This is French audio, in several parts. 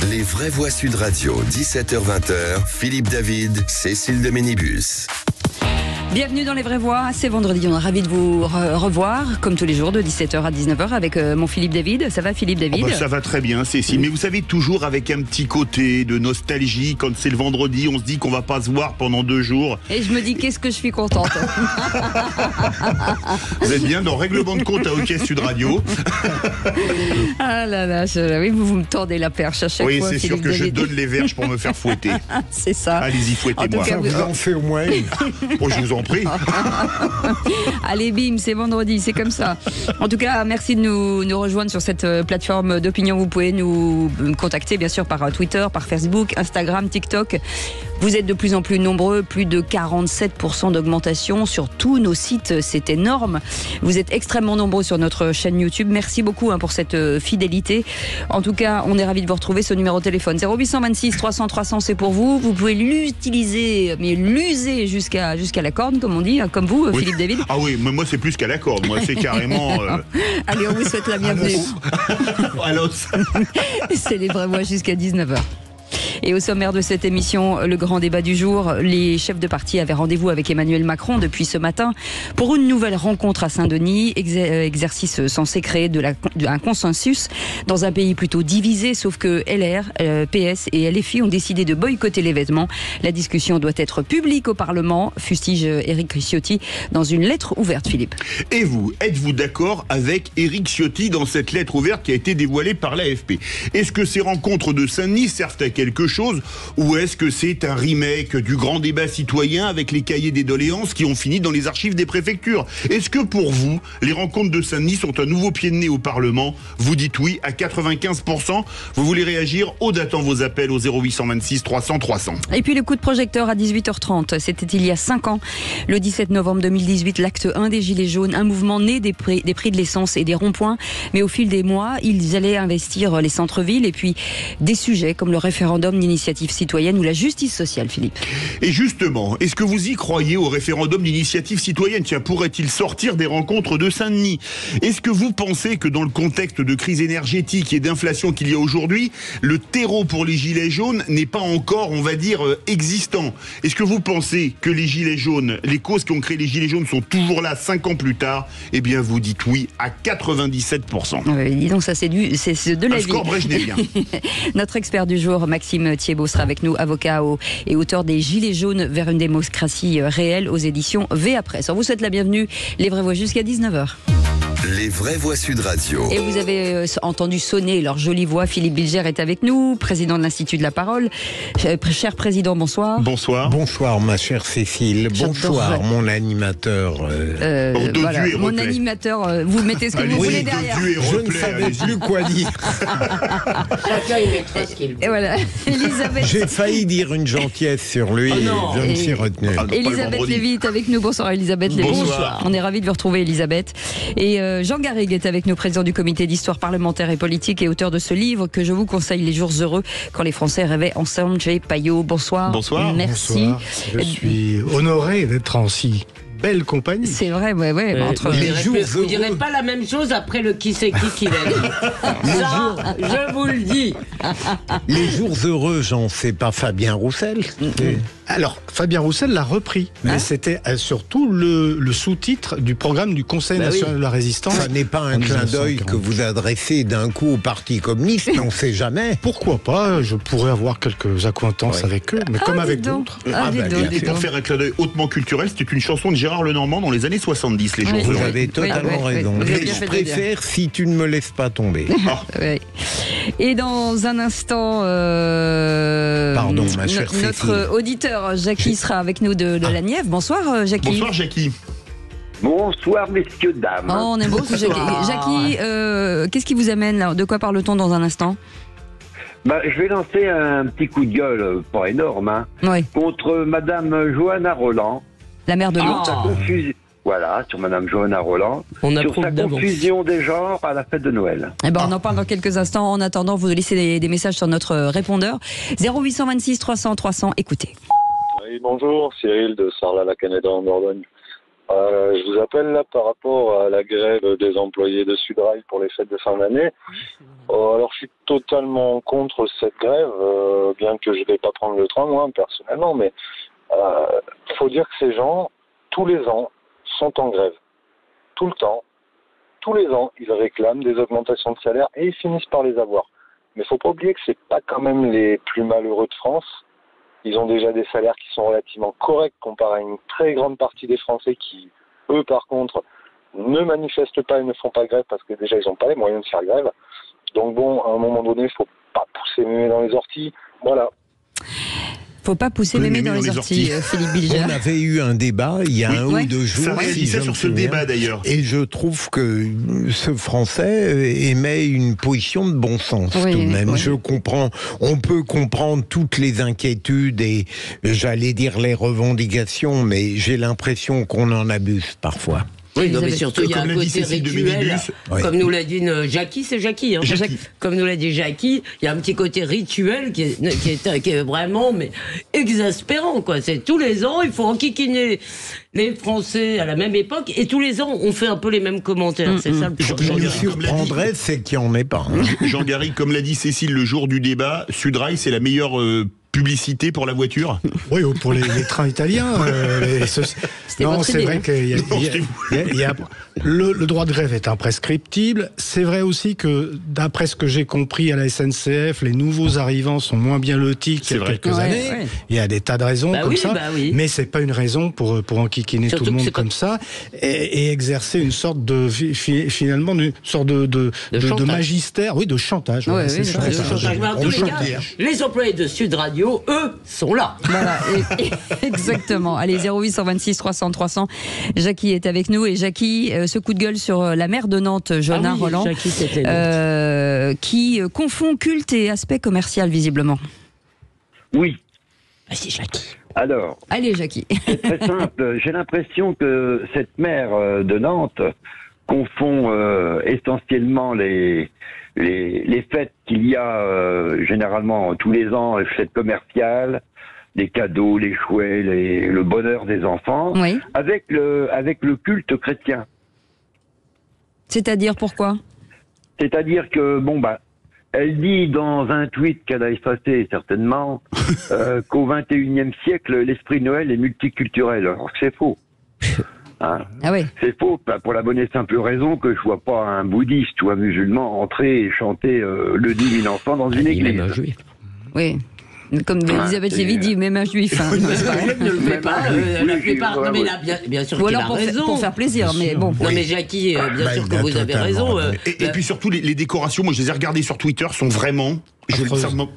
Les vraies voix Sud Radio, 17h-20h, Philippe David, Cécile de Ménibus. Bienvenue dans Les Vraies Voix, c'est vendredi, on est ravis de vous revoir, comme tous les jours, de 17h à 19h avec mon Philippe David. Ça va Philippe David? Ça va très bien Cécile, mais vous savez, toujours avec un petit côté de nostalgie, quand c'est le vendredi, on se dit qu'on va pas se voir pendant 2 jours. Et je me dis, qu'est-ce que je suis contente. Vous êtes bien dans Règlement de compte à OK Sud Radio. Ah là là, oui, vous me tordez la perche à chaque fois. Oui, c'est sûr Philippe que David. je donne les verges pour me faire fouetter. C'est ça. Allez-y, fouettez-moi. En tout cas, Vous en faites au moins une. Oh, je vous en prie. Allez, bim, c'est vendredi, c'est comme ça. En tout cas, merci de nous rejoindre sur cette plateforme d'opinion. Vous pouvez nous contacter, bien sûr, par Twitter, par Facebook, Instagram, TikTok. Vous êtes de plus en plus nombreux, plus de 47% d'augmentation sur tous nos sites, c'est énorme. Vous êtes extrêmement nombreux sur notre chaîne YouTube. Merci beaucoup pour cette fidélité. En tout cas, on est ravis de vous retrouver. Ce numéro de téléphone 0826 300 300, c'est pour vous. Vous pouvez l'utiliser, mais l'user jusqu'à la corne, comme on dit, comme vous, Oui. Philippe David. Ah oui, mais moi c'est plus qu'à la corde, moi c'est carrément... Allez, on vous souhaite la bienvenue. Alors, C'est Les Vraies Voix jusqu'à 19h. Et au sommaire de cette émission, le grand débat du jour, les chefs de parti avaient rendez-vous avec Emmanuel Macron depuis ce matin pour une nouvelle rencontre à Saint-Denis, exercice censé créer un consensus dans un pays plutôt divisé, sauf que LR, PS et LFI ont décidé de boycotter l'événement. La discussion doit être publique au Parlement, fustige Éric Ciotti dans une lettre ouverte, Philippe. et vous, êtes-vous d'accord avec Éric Ciotti dans cette lettre ouverte qui a été dévoilée par l'AFP? Est-ce que ces rencontres de Saint-Denis servent à quelque chose, ou est-ce que c'est un remake du grand débat citoyen avec les cahiers des doléances qui ont fini dans les archives des préfectures? Est-ce que pour vous, les rencontres de Saint-Denis sont un nouveau pied de nez au Parlement? Vous dites oui à 95%. Vous voulez réagir? Attend vos appels au 0826 300 300. Et puis le coup de projecteur à 18h30, c'était il y a 5 ans, le 17 novembre 2018, l'acte 1 des Gilets jaunes, un mouvement né des prix de l'essence et des ronds-points, mais au fil des mois, ils allaient investir les centres-villes et puis des sujets comme le référendum d'initiative citoyenne ou la justice sociale, Philippe. Et justement, est-ce que vous y croyez au référendum d'initiative citoyenne? Tiens, pourrait-il sortir des rencontres de Saint-Denis? Est-ce que vous pensez que dans le contexte de crise énergétique et d'inflation qu'il y a aujourd'hui, le terreau pour les Gilets jaunes n'est pas encore, on va dire, existant? Est-ce que vous pensez que les Gilets jaunes, les causes qui ont créé les Gilets jaunes sont toujours là 5 ans plus tard? Eh bien, vous dites oui à 97%. Dis donc, ça c'est de la Un vie. score brejnevien. Notre expert du jour, Maxime Thiebaud, sera avec nous, avocat et auteur des Gilets jaunes vers une démocratie réelle aux éditions VA Presse. On vous souhaite la bienvenue, Les Vraies Voix jusqu'à 19h. Les vraies voix Sud Radio. Et vous avez entendu sonner leur jolie voix. Philippe Bilger est avec nous, président de l'Institut de la Parole. Cher président, bonsoir. Bonsoir. Bonsoir ma chère Cécile, bonsoir mon animateur. Voilà, Dodu et mon replay. animateur, vous mettez ce que vous voulez derrière. Dodu et Je ne replay, savais allez-y. plus quoi dire. Et voilà, Elisabeth. J'ai failli dire une gentillesse sur lui et je me suis retenu. Ah, pas le Elisabeth vendredi. Lévy est avec nous. Bonsoir Elisabeth Lévy. Bonsoir. On est ravis de vous retrouver Elisabeth. Et Jean Garrigue est avec nous, président du comité d'histoire parlementaire et politique et auteur de ce livre que je vous conseille, Les jours heureux, quand les Français rêvaient ensemble. Jay Payot, bonsoir. Bonsoir. Merci. Bonsoir. Je suis honoré d'être en si belle compagnie. C'est vrai, ouais. Entre Les jours Vous direz heureux. pas la même chose après le qui c'est qui l'a dit. Ça, je vous le dis. Les jours heureux, Jean, c'est pas Fabien Roussel. Alors, Fabien Roussel l'a repris, mais c'était surtout le sous-titre du programme du Conseil national de la Résistance. Ça n'est pas un clin d'œil que vous adressez d'un coup au Parti communiste, on ne sait jamais. Pourquoi pas? Je pourrais avoir quelques acquaintances avec eux, mais comme avec d'autres. Et pour faire un clin d'œil hautement culturel, c'était une chanson de Gérard Lenormand dans les années 70, les jours Oui. Vous heureux. avez totalement oui, raison. vous avez Mais bien je fait de le dire. préfère si tu ne me laisses pas tomber. Ouais. Et dans un instant, Pardon, ma chère notre Cécile. auditeur Jackie sera avec nous de la Nièvre. Bonsoir Jackie. Bonsoir Jackie. Bonsoir, messieurs, dames. Oh, on aime beaucoup Jackie. Jackie, qu'est-ce qui vous amène là? De quoi parle-t-on dans un instant? Je vais lancer un petit coup de gueule, pas énorme, hein, Oui, contre Madame Johanna Roland. la mère de Sur l'autre. sa confusion. Voilà, sur Madame Johanna Roland. On Sur approuve sa d'avance. confusion des genres à la fête de Noël. Eh ben, on en parle dans quelques instants. En attendant, vous laissez des messages sur notre répondeur. 0826 300 300, écoutez. Oui, bonjour, Cyril de Sarlat-la-Canéda en Dordogne. Je vous appelle là par rapport à la grève des employés de Sudrail pour les fêtes de fin d'année. Alors je suis totalement contre cette grève, bien que je ne vais pas prendre le train moi personnellement, mais faut dire que ces gens, tous les ans, sont en grève. Tout le temps. Tous les ans, ils réclament des augmentations de salaire et ils finissent par les avoir. Mais faut pas oublier que c'est pas quand même les plus malheureux de France. Ils ont déjà des salaires qui sont relativement corrects comparé à une très grande partie des Français qui, eux, par contre, ne manifestent pas et ne font pas grève parce que déjà, ils n'ont pas les moyens de faire grève. Donc bon, à un moment donné, il faut pas pousser mémé dans les orties. Voilà. Faut pas pousser mémé dans les orties, Philippe Bilger. On avait eu un débat il y a un ou deux jours. Ça réagissait sur ce débat d'ailleurs. Et je trouve que ce Français émet une position de bon sens tout de même. Je comprends, on peut comprendre toutes les inquiétudes et j'allais dire les revendications, mais j'ai l'impression qu'on en abuse parfois. Oui, non, mais surtout, il y a un côté rituel. Comme nous l'a dit Jackie, c'est Jackie. Hein. Comme nous l'a dit Jackie, il y a un petit côté rituel qui est vraiment exaspérant. Quoi. C'est tous les ans, il faut enquiquiner les Français à la même époque, et tous les ans, on fait un peu les mêmes commentaires. C'est ça le problème. Je me surprendrais, c'est qu'il n'y en ait pas. Hein. Jean Garrigue, comme l'a dit Cécile le jour du débat, Sudrail, c'est la meilleure publicité pour la voiture. Oui, ou pour les trains italiens. Non, c'est vrai qu'il y a le droit de grève est imprescriptible. C'est vrai aussi que, d'après ce que j'ai compris à la SNCF, les nouveaux arrivants sont moins bien lotis qu'il y a quelques années. Ouais. Il y a des tas de raisons comme ça, mais c'est pas une raison pour enquiquiner tout le monde comme ça et exercer une sorte de finalement une sorte de magistère, de chantage. De chantage. Mais en tous les cas, les employés de Sud Radio, eux, sont là. Voilà, exactement. Allez, 0826 300 300. Jackie est avec nous et Jackie, ce coup de gueule sur la maire de Nantes, Johanna Rolland, qui confond culte et aspect commercial visiblement. Oui. Vas-y, Jackie. Alors, allez, Jackie. C'est très simple. J'ai l'impression que cette maire de Nantes confond essentiellement les fêtes qu'il y a généralement tous les ans, les fêtes commerciales, les cadeaux, les jouets, le bonheur des enfants, avec le culte chrétien. C'est-à-dire pourquoi ? C'est-à-dire que, elle dit dans un tweet qu'elle a effacé certainement qu'au XXIe siècle, l'esprit de Noël est multiculturel. Alors c'est faux. Hein. Ah oui. C'est faux, pour la bonne et simple raison que je vois pas un bouddhiste ou un musulman entrer et chanter le divin enfant dans une église. Même un juif. Oui. Comme Elisabeth Lévy dit, même un juif. Ne le fait pas. La plupart. Non, mais là, bien sûr qu'il a raison. Pour faire plaisir, mais bon. Non, mais Jackie, bien sûr que vous avez raison. Et puis surtout, les décorations, moi je les ai regardées sur Twitter, sont vraiment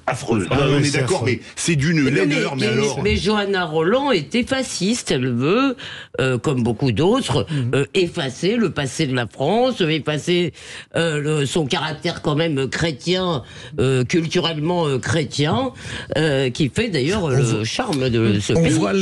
affreuse. On est d'accord, mais c'est d'une laideur. Mais Johanna Rolland était fasciste, elle veut, comme beaucoup d'autres, effacer le passé de la France, effacer son caractère quand même chrétien, culturellement chrétien, qui fait d'ailleurs le charme de ce pays. On voit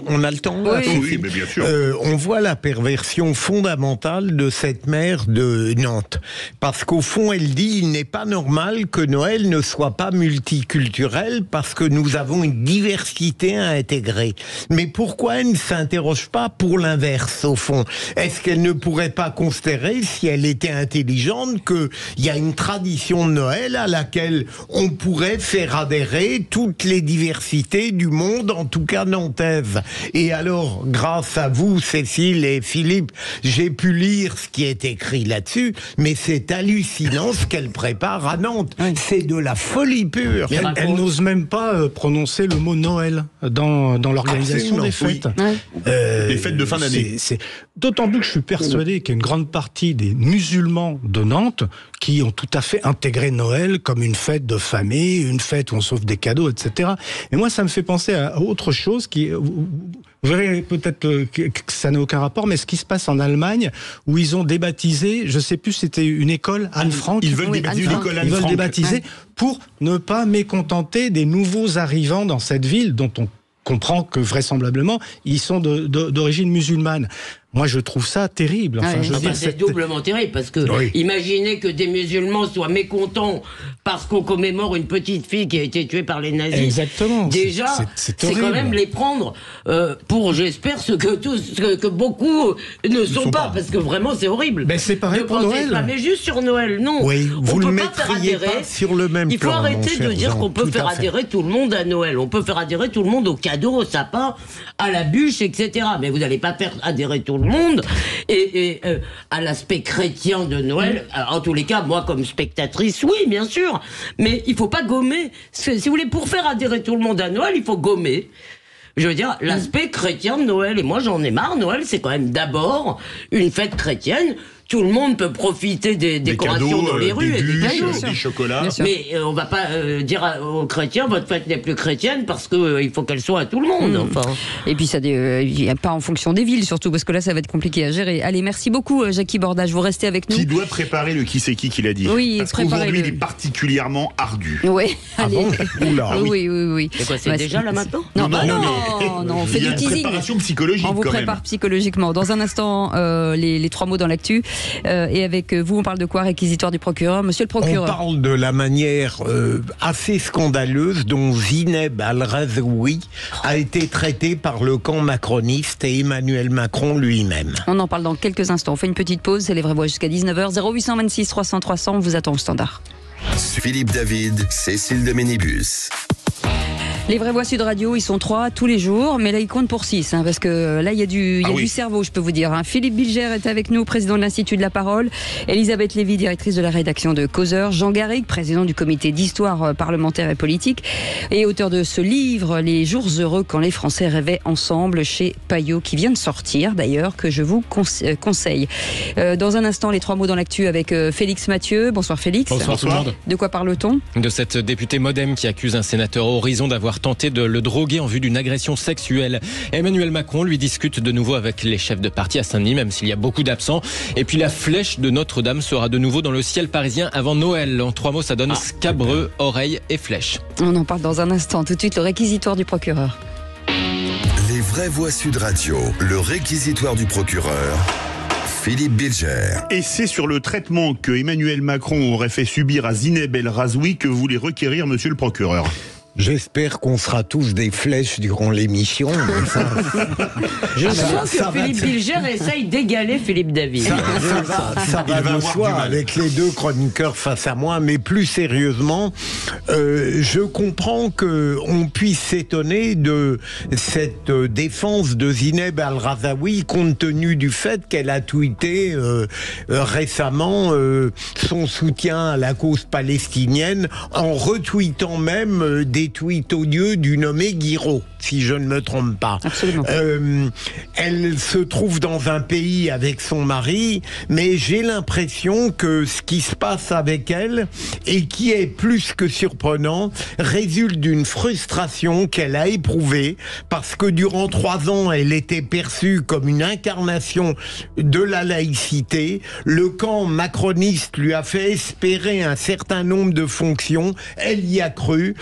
on a le temps. Oui, mais bien sûr. On voit la perversion fondamentale de cette maire de Nantes, parce qu'au fond, elle dit il n'est pas normal que Noël ne soit pas multiculturel parce que nous avons une diversité à intégrer. Mais pourquoi elle ne s'interroge pas pour l'inverse, au fond ? Est-ce qu'elle ne pourrait pas considérer, si elle était intelligente, qu'il y a une tradition de Noël à laquelle on pourrait faire adhérer toutes les diversités du monde, en tout cas nantaise ? Et alors, grâce à vous, Cécile et Philippe, j'ai pu lire ce qui est écrit là-dessus, mais c'est hallucinant ce qu'elle prépare à Nantes. C'est de la folie pure. Elle n'ose même pas prononcer le mot Noël dans l'organisation des fêtes. Les fêtes de fin d'année. D'autant plus que je suis persuadé qu'il y a une grande partie des musulmans de Nantes qui ont tout à fait intégré Noël comme une fête de famille, une fête où on s'offre des cadeaux, etc. Et moi, ça me fait penser à autre chose qui... Vous verrez peut-être que ça n'a aucun rapport, mais ce qui se passe en Allemagne, où ils ont débaptisé, je ne sais plus, c'était une école Anne Frank. Ils veulent débaptiser une école Anne Frank. Ils veulent débaptiser pour ne pas mécontenter des nouveaux arrivants dans cette ville, dont on comprend que vraisemblablement, ils sont d'origine musulmane. Moi, je trouve ça terrible. Enfin, c'est doublement terrible, parce que imaginez que des musulmans soient mécontents parce qu'on commémore une petite fille qui a été tuée par les nazis. Exactement. Déjà, c'est quand même les prendre pour, j'espère, ce que beaucoup ne sont pas, parce que vraiment, c'est horrible. Mais c'est pareil pour Noël. Pas, mais juste sur Noël, non. Oui, vous ne le mettriez pas sur le même plan. Il faut arrêter de dire qu'on peut faire adhérer tout le monde à Noël. On peut faire adhérer tout le monde aux cadeaux, au sapin, à la bûche, etc. Mais vous n'allez pas faire adhérer tout le monde et à l'aspect chrétien de Noël. Alors, en tous les cas, moi comme spectatrice, oui, bien sûr, mais il faut pas gommer. Si vous voulez, pour faire adhérer tout le monde à Noël, il faut gommer, je veux dire, l'aspect chrétien de Noël. Et moi, j'en ai marre. Noël, c'est quand même d'abord une fête chrétienne. Tout le monde peut profiter des décorations cadeaux, dans les rues des et bûches, des cadeaux. des chocolats. Mais on va pas dire aux chrétiens, votre fête n'est plus chrétienne parce que il faut qu'elle soit à tout le monde. Enfin. Et puis ça, il n'y a pas en fonction des villes surtout, parce que là ça va être compliqué à gérer. Allez, merci beaucoup Jackie Bordage, vous restez avec nous. Qui doit préparer le qui c'est qui l'a dit. Oui, parce qu'aujourd'hui il est particulièrement ardu. Oui. Ah bon? Oula. Oui. Et quoi, c'est déjà là maintenant? Non, on fait du teasing. Préparation psychologique. On vous prépare psychologiquement. Dans un instant, les 3 mots dans l'actu. Et avec vous, on parle de quoi? Réquisitoire du procureur. Monsieur le procureur. On parle de la manière assez scandaleuse dont Zineb Al-Razoui a été traité par le camp macroniste et Emmanuel Macron lui-même. On en parle dans quelques instants. On fait une petite pause, c'est les vraies voix jusqu'à 19h. 0826 300 300, on vous attend au standard. Philippe David, Cécile de Ménibus. Les vraies voix Sud Radio, ils sont 3 tous les jours, mais là ils comptent pour 6, parce que là il y a du cerveau, je peux vous dire. Philippe Bilger est avec nous, président de l'Institut de la Parole. Elisabeth Lévy, directrice de la rédaction de Causeur. Jean Garrigue, président du comité d'histoire parlementaire et politique, et auteur de ce livre, Les jours heureux quand les Français rêvaient ensemble, chez Payot, qui vient de sortir d'ailleurs, que je vous conseille. Dans un instant, les 3 mots dans l'actu avec Félix Mathieu. Bonsoir Félix. Bonsoir tout le monde. De quoi parle-t-on? De cette députée Modem qui accuse un sénateur Horizon d'avoir tenté de le droguer en vue d'une agression sexuelle. Emmanuel Macron lui discute de nouveau avec les chefs de parti à Saint-Denis, même s'il y a beaucoup d'absents. Et puis la flèche de Notre-Dame sera de nouveau dans le ciel parisien avant Noël. En 3 mots, ça donne scabreux, oreilles et flèches. On en parle dans un instant. Tout de suite, le réquisitoire du procureur. Les vraies voix Sud Radio, le réquisitoire du procureur. Philippe Bilger. Et c'est sur le traitement que Emmanuel Macron aurait fait subir à Zineb El-Razoui que voulait requérir monsieur le procureur. J'espère qu'on sera tous des flèches durant l'émission. Je sens que Philippe Bilger essaye d'égaler Philippe David. Ça va de soi avec les 2 chroniqueurs face à moi, mais plus sérieusement, je comprends qu'on puisse s'étonner de cette défense de Zineb Al-Razoui compte tenu du fait qu'elle a tweeté récemment son soutien à la cause palestinienne en retweetant même des tweets odieux du nommé Guiraud, si je ne me trompe pas. Absolument. Elle se trouve dans un pays avec son mari, mais j'ai l'impression que ce qui se passe avec elle, et qui est plus que surprenant, résulte d'une frustration qu'elle a éprouvée, parce que durant 3 ans, elle était perçue comme une incarnation de la laïcité. Le camp macroniste lui a fait espérer un certain nombre de fonctions. Elle y a cru.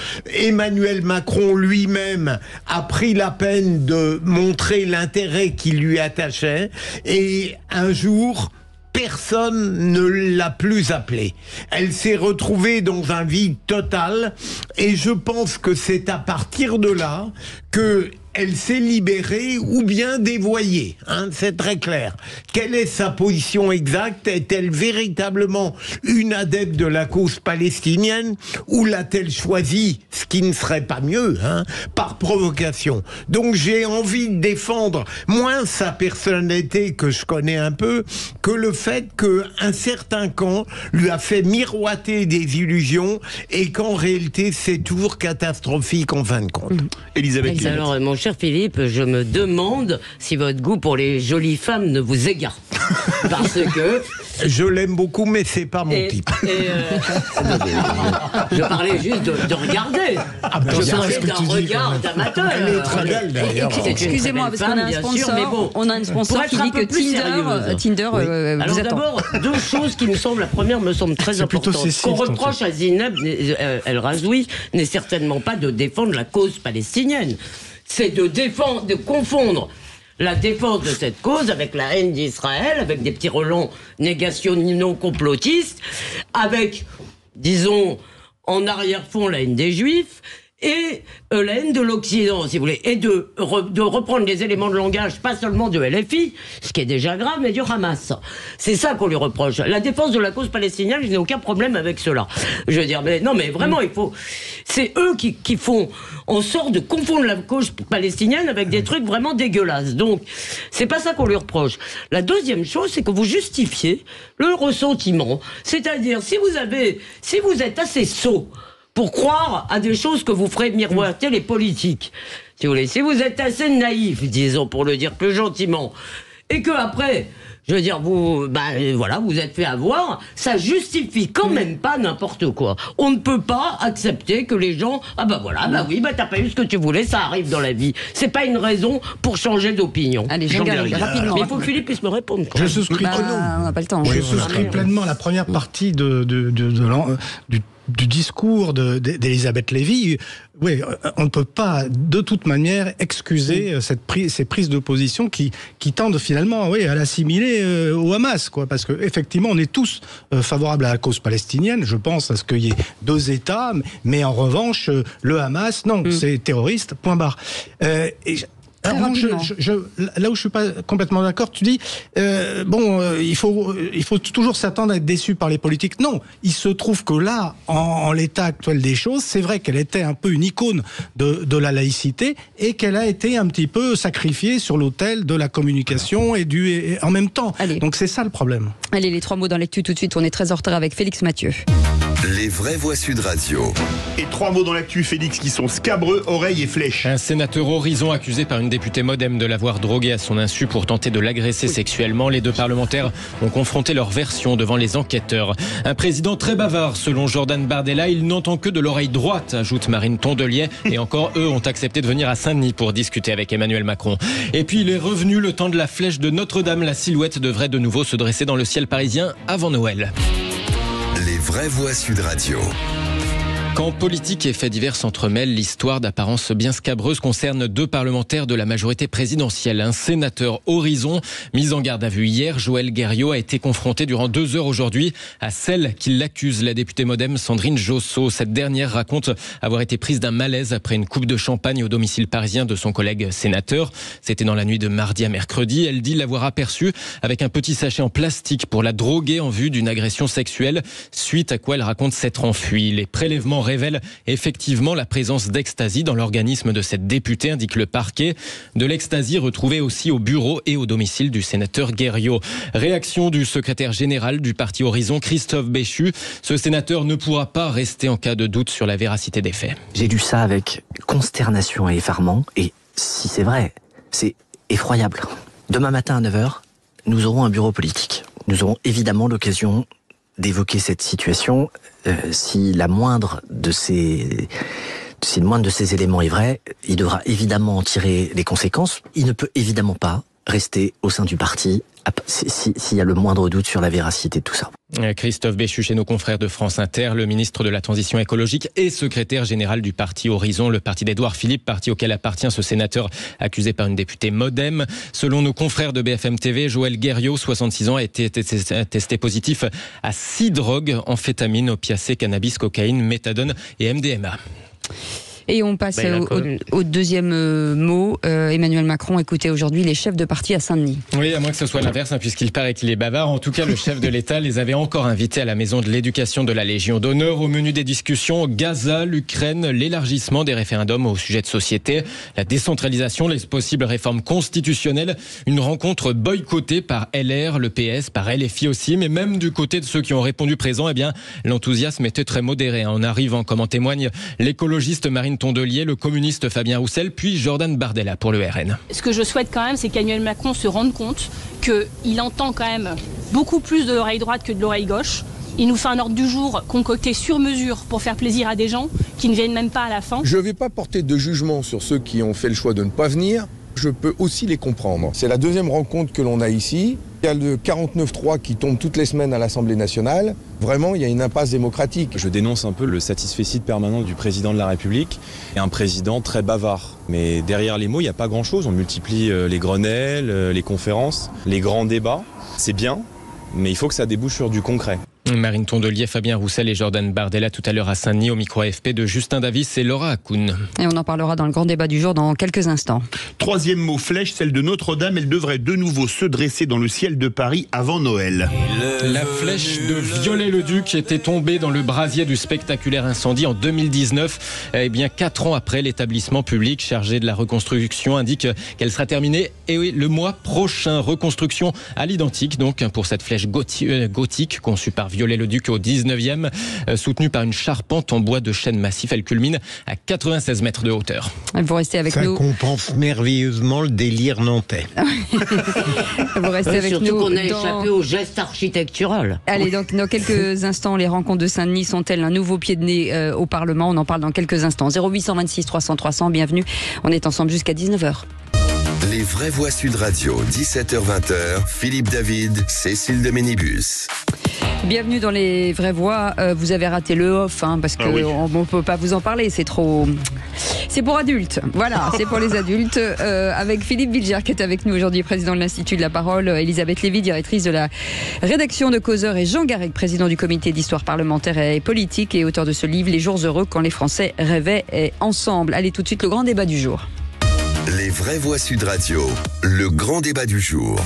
Emmanuel Macron lui-même a pris la peine de montrer l'intérêt qu'il lui attachait, et un jour, personne ne l'a plus appelée. Elle s'est retrouvée dans un vide total, et je pense que c'est à partir de là que elle s'est libérée ou bien dévoyée, c'est très clair. Quelle est sa position exacte? Est-elle véritablement une adepte de la cause palestinienne, ou l'a-t-elle choisi, ce qui ne serait pas mieux, par provocation? Donc j'ai envie de défendre moins sa personnalité, que je connais un peu, que le fait qu'un certain camp lui a fait miroiter des illusions, et qu'en réalité c'est toujours catastrophique en fin de compte. Elisabeth. Alors mon cher Philippe, je me demande si votre goût pour les jolies femmes ne vous égare. Parce que... Je l'aime beaucoup, mais c'est pas mon type. Je parlais juste de regarder. Je parlais d'un regard d'amateur. Elle est très belle, d'ailleurs. Excusez-moi, parce qu'on a un sponsor. Mais bon, on a un sponsor qui dit que Tinder alors vous attend. D'abord, 2 choses qui me semblent. La première me semble très importante. Ce qu'on reproche à Zineb El-Razoui n'est certainement pas de défendre la cause palestinienne. C'est de confondre la défense de cette cause avec la haine d'Israël, avec des petits relents négationnaux-complotistes, avec, disons, en arrière-fond la haine des Juifs, et la haine de l'Occident, si vous voulez, et de reprendre les éléments de langage, pas seulement de LFI, ce qui est déjà grave, mais du Hamas. C'est ça qu'on lui reproche. La défense de la cause palestinienne, je n'ai aucun problème avec cela. Je veux dire, mais non, mais vraiment, c'est eux qui font en sorte de confondre la cause palestinienne avec des trucs vraiment dégueulasses. Donc, c'est pas ça qu'on lui reproche. La deuxième chose, c'est que vous justifiez le ressentiment. C'est-à-dire, si vous êtes assez sot pour croire à des choses que vous ferez miroiter les politiques. Si vous voulez, si vous êtes assez naïf, disons, pour le dire plus gentiment, et que après, je veux dire, vous êtes fait avoir, ça justifie quand même pas n'importe quoi. On ne peut pas accepter que les gens, t'as pas eu ce que tu voulais, ça arrive dans la vie. C'est pas une raison pour changer d'opinion. Allez, rapidement. Mais il faut que Philippe puisse me répondre. Je souscris. On n'a pas le temps. Je souscris pleinement à la première partie du discours d'Elisabeth Lévy. Oui, on ne peut pas de toute manière excuser ces prises de position qui tendent finalement à l'assimiler au Hamas, quoi, parce que effectivement on est tous favorables à la cause palestinienne, je pense à ce qu'il y ait 2 États, mais en revanche le Hamas, non, c'est terroriste, point barre. Alors, là où je suis pas complètement d'accord, tu dis il faut toujours s'attendre à être déçu par les politiques. Non, il se trouve que là, en l'état actuel des choses, c'est vrai qu'elle était un peu une icône de la laïcité et qu'elle a été un petit peu sacrifiée sur l'autel de la communication et en même temps. Allez. Donc c'est ça le problème. Allez, les 3 mots dans l'actu tout de suite. On est très en retard avec Félix Mathieu. Les vraies voix Sud Radio. Et 3 mots dans l'actu, Félix, qui sont scabreux, oreilles et flèches. Un sénateur Horizon accusé par une députée Modem de l'avoir drogué à son insu pour tenter de l'agresser sexuellement. Les 2 parlementaires ont confronté leur version devant les enquêteurs. Un président très bavard, selon Jordan Bardella. Il n'entend que de l'oreille droite, ajoute Marine Tondelier. Et encore, eux ont accepté de venir à Saint-Denis pour discuter avec Emmanuel Macron. Et puis, il est revenu le temps de la flèche de Notre-Dame. La silhouette devrait de nouveau se dresser dans le ciel parisien avant Noël. Les vraies voix Sud Radio. Quand politique et faits divers s'entremêlent, l'histoire d'apparence bien scabreuse concerne 2 parlementaires de la majorité présidentielle. Un sénateur Horizon, mis en garde à vue hier, Joël Guerriau, a été confronté durant 2 heures aujourd'hui à celle qui l'accuse, la députée Modem Sandrine Josso. Cette dernière raconte avoir été prise d'un malaise après une coupe de champagne au domicile parisien de son collègue sénateur. C'était dans la nuit de mardi à mercredi. Elle dit l'avoir aperçu avec un petit sachet en plastique pour la droguer en vue d'une agression sexuelle, suite à quoi elle raconte s'être enfuie. Les prélèvements révèle effectivement la présence d'ecstasy dans l'organisme de cette députée, indique le parquet. De l'ecstasy retrouvée aussi au bureau et au domicile du sénateur Guerriau. Réaction du secrétaire général du parti Horizon, Christophe Béchu. Ce sénateur ne pourra pas rester en cas de doute sur la véracité des faits. J'ai lu ça avec consternation et effarement. Et si c'est vrai, c'est effroyable. Demain matin à 9h, nous aurons un bureau politique. Nous aurons évidemment l'occasion d'évoquer cette situation. Si la moindre de ces éléments est vrai, il devra évidemment en tirer les conséquences. Il ne peut évidemment pas rester au sein du parti s'il y a le moindre doute sur la véracité de tout ça. Christophe Béchu chez nos confrères de France Inter, le ministre de la Transition écologique et secrétaire général du parti Horizon, le parti d'Édouard Philippe, parti auquel appartient ce sénateur accusé par une députée Modem. Selon nos confrères de BFM TV, Joël Guerriau, 66 ans, a été testé positif à 6 drogues, amphétamines, opiacés, cannabis, cocaïne, méthadone et MDMA. Et on passe au deuxième mot. Emmanuel Macron écoutait aujourd'hui les chefs de parti à Saint-Denis. Oui, à moins que ce soit l'inverse, puisqu'il paraît qu'il est bavard. En tout cas, le chef de l'État les avait encore invités à la maison de l'éducation de la Légion d'honneur. Au menu des discussions, Gaza, l'Ukraine, l'élargissement des référendums au sujet de société, la décentralisation, les possibles réformes constitutionnelles. Une rencontre boycottée par LR, le PS, par LFI aussi, mais même du côté de ceux qui ont répondu présent, l'enthousiasme était très modéré. En arrivant, comme en témoigne l'écologiste Marine Tondelier, le communiste Fabien Roussel, puis Jordan Bardella pour le RN. Ce que je souhaite quand même, c'est qu'Emmanuel Macron se rende compte qu'il entend quand même beaucoup plus de l'oreille droite que de l'oreille gauche. Il nous fait un ordre du jour concocté sur mesure pour faire plaisir à des gens qui ne viennent même pas à la fin. Je ne vais pas porter de jugement sur ceux qui ont fait le choix de ne pas venir. Je peux aussi les comprendre. C'est la deuxième rencontre que l'on a ici. Il y a le 49.3 qui tombe toutes les semaines à l'Assemblée nationale. Vraiment, il y a une impasse démocratique. Je dénonce un peu le satisfecit permanent du président de la République et un président très bavard. Mais derrière les mots, il n'y a pas grand-chose. On multiplie les grenelles, les conférences, les grands débats. C'est bien, mais il faut que ça débouche sur du concret. Marine Tondelier, Fabien Roussel et Jordan Bardella tout à l'heure à Saint-Denis au micro AFP de Justin Davis et Laura Hakoun. Et on en parlera dans le grand débat du jour dans quelques instants. Troisième mot, flèche, celle de Notre-Dame. Elle devrait de nouveau se dresser dans le ciel de Paris avant Noël. La flèche de Viollet-le-Duc était tombée dans le brasier du spectaculaire incendie en 2019. Eh bien, 4 ans après, l'établissement public chargé de la reconstruction indique qu'elle sera terminée le mois prochain. Reconstruction à l'identique, donc, pour cette flèche gothique conçue par Viollet-le-Duc au 19e, soutenue par une charpente en bois de chêne massif. Elle culmine à 96 mètres de hauteur. Vous restez avec nous. Ça compense merveilleusement le délire nantais. Vous restez avec surtout nous. Surtout qu'on a échappé au geste architectural. Allez, donc dans quelques instants, les rencontres de Saint-Denis sont-elles un nouveau pied de nez au Parlement? On en parle dans quelques instants. 0826 300 300, bienvenue. On est ensemble jusqu'à 19h. Les vraies voix Sud Radio, 17h-20h, Philippe David, Cécile de Ménibus. Bienvenue dans les vraies voix. Vous avez raté le off, parce qu'on ne peut pas vous en parler, c'est trop... C'est pour adultes, voilà, c'est pour les adultes. Avec Philippe Bilger qui est avec nous aujourd'hui, président de l'Institut de la Parole, Elisabeth Lévy, directrice de la rédaction de Causeur, et Jean Garrigue, président du comité d'histoire parlementaire et politique et auteur de ce livre, Les jours heureux quand les Français rêvaient ensemble. Allez, tout de suite, le grand débat du jour. Les vraies voix Sud Radio, le grand débat du jour.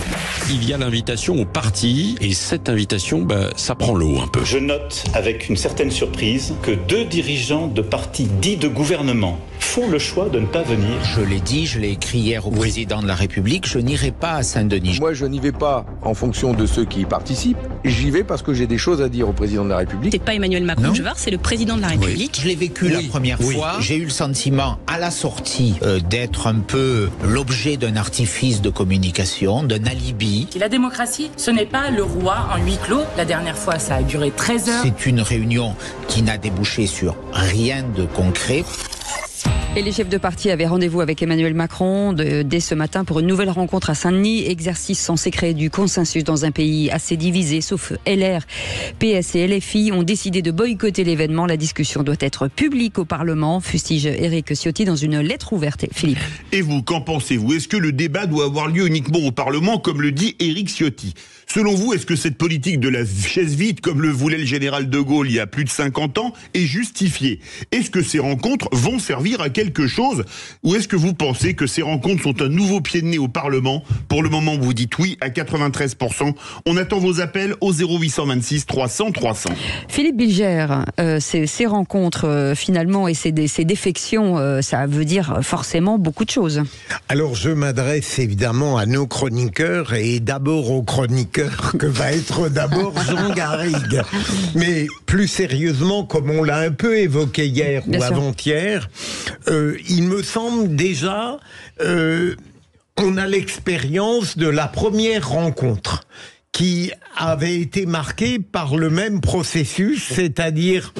Il y a l'invitation au parti et cette invitation, ça prend l'eau un peu. Je note avec une certaine surprise que 2 dirigeants de partis dits de gouvernement font le choix de ne pas venir. Je l'ai dit, je l'ai écrit hier au président de la République, je n'irai pas à Saint-Denis. Moi, je n'y vais pas en fonction de ceux qui y participent. J'y vais parce que j'ai des choses à dire au président de la République. C'est pas Emmanuel Macron, c'est le président de la République. Je l'ai vécu la première fois. J'ai eu le sentiment, à la sortie, d'être un peu l'objet d'un artifice de communication, d'un alibi. La démocratie, ce n'est pas le roi en huis clos. La dernière fois, ça a duré 13 heures. C'est une réunion qui n'a débouché sur rien de concret. Et les chefs de parti avaient rendez-vous avec Emmanuel Macron dès ce matin pour une nouvelle rencontre à Saint-Denis. Exercice censé créer du consensus dans un pays assez divisé, sauf LR, PS et LFI ont décidé de boycotter l'événement. La discussion doit être publique au Parlement, fustige Éric Ciotti dans une lettre ouverte. Philippe. Et vous, qu'en pensez-vous? Est-ce que le débat doit avoir lieu uniquement au Parlement, comme le dit Éric Ciotti? Selon vous, est-ce que cette politique de la chaise vide, comme le voulait le général de Gaulle il y a plus de 50 ans, est justifiée? Est-ce que ces rencontres vont servir à quelque chose? Ou est-ce que vous pensez que ces rencontres sont un nouveau pied de nez au Parlement? Pour le moment, vous dites oui à 93%. On attend vos appels au 0826 300 300. Philippe Bilger, ces rencontres finalement et ces défections, ça veut dire forcément beaucoup de choses. Alors je m'adresse évidemment à nos chroniqueurs et d'abord aux chroniqueurs que va être d'abord Jean Garrigue. Mais plus sérieusement, comme on l'a un peu évoqué hier ou avant-hier, il me semble déjà, on a l'expérience de la première rencontre qui avait été marquée par le même processus, c'est-à-dire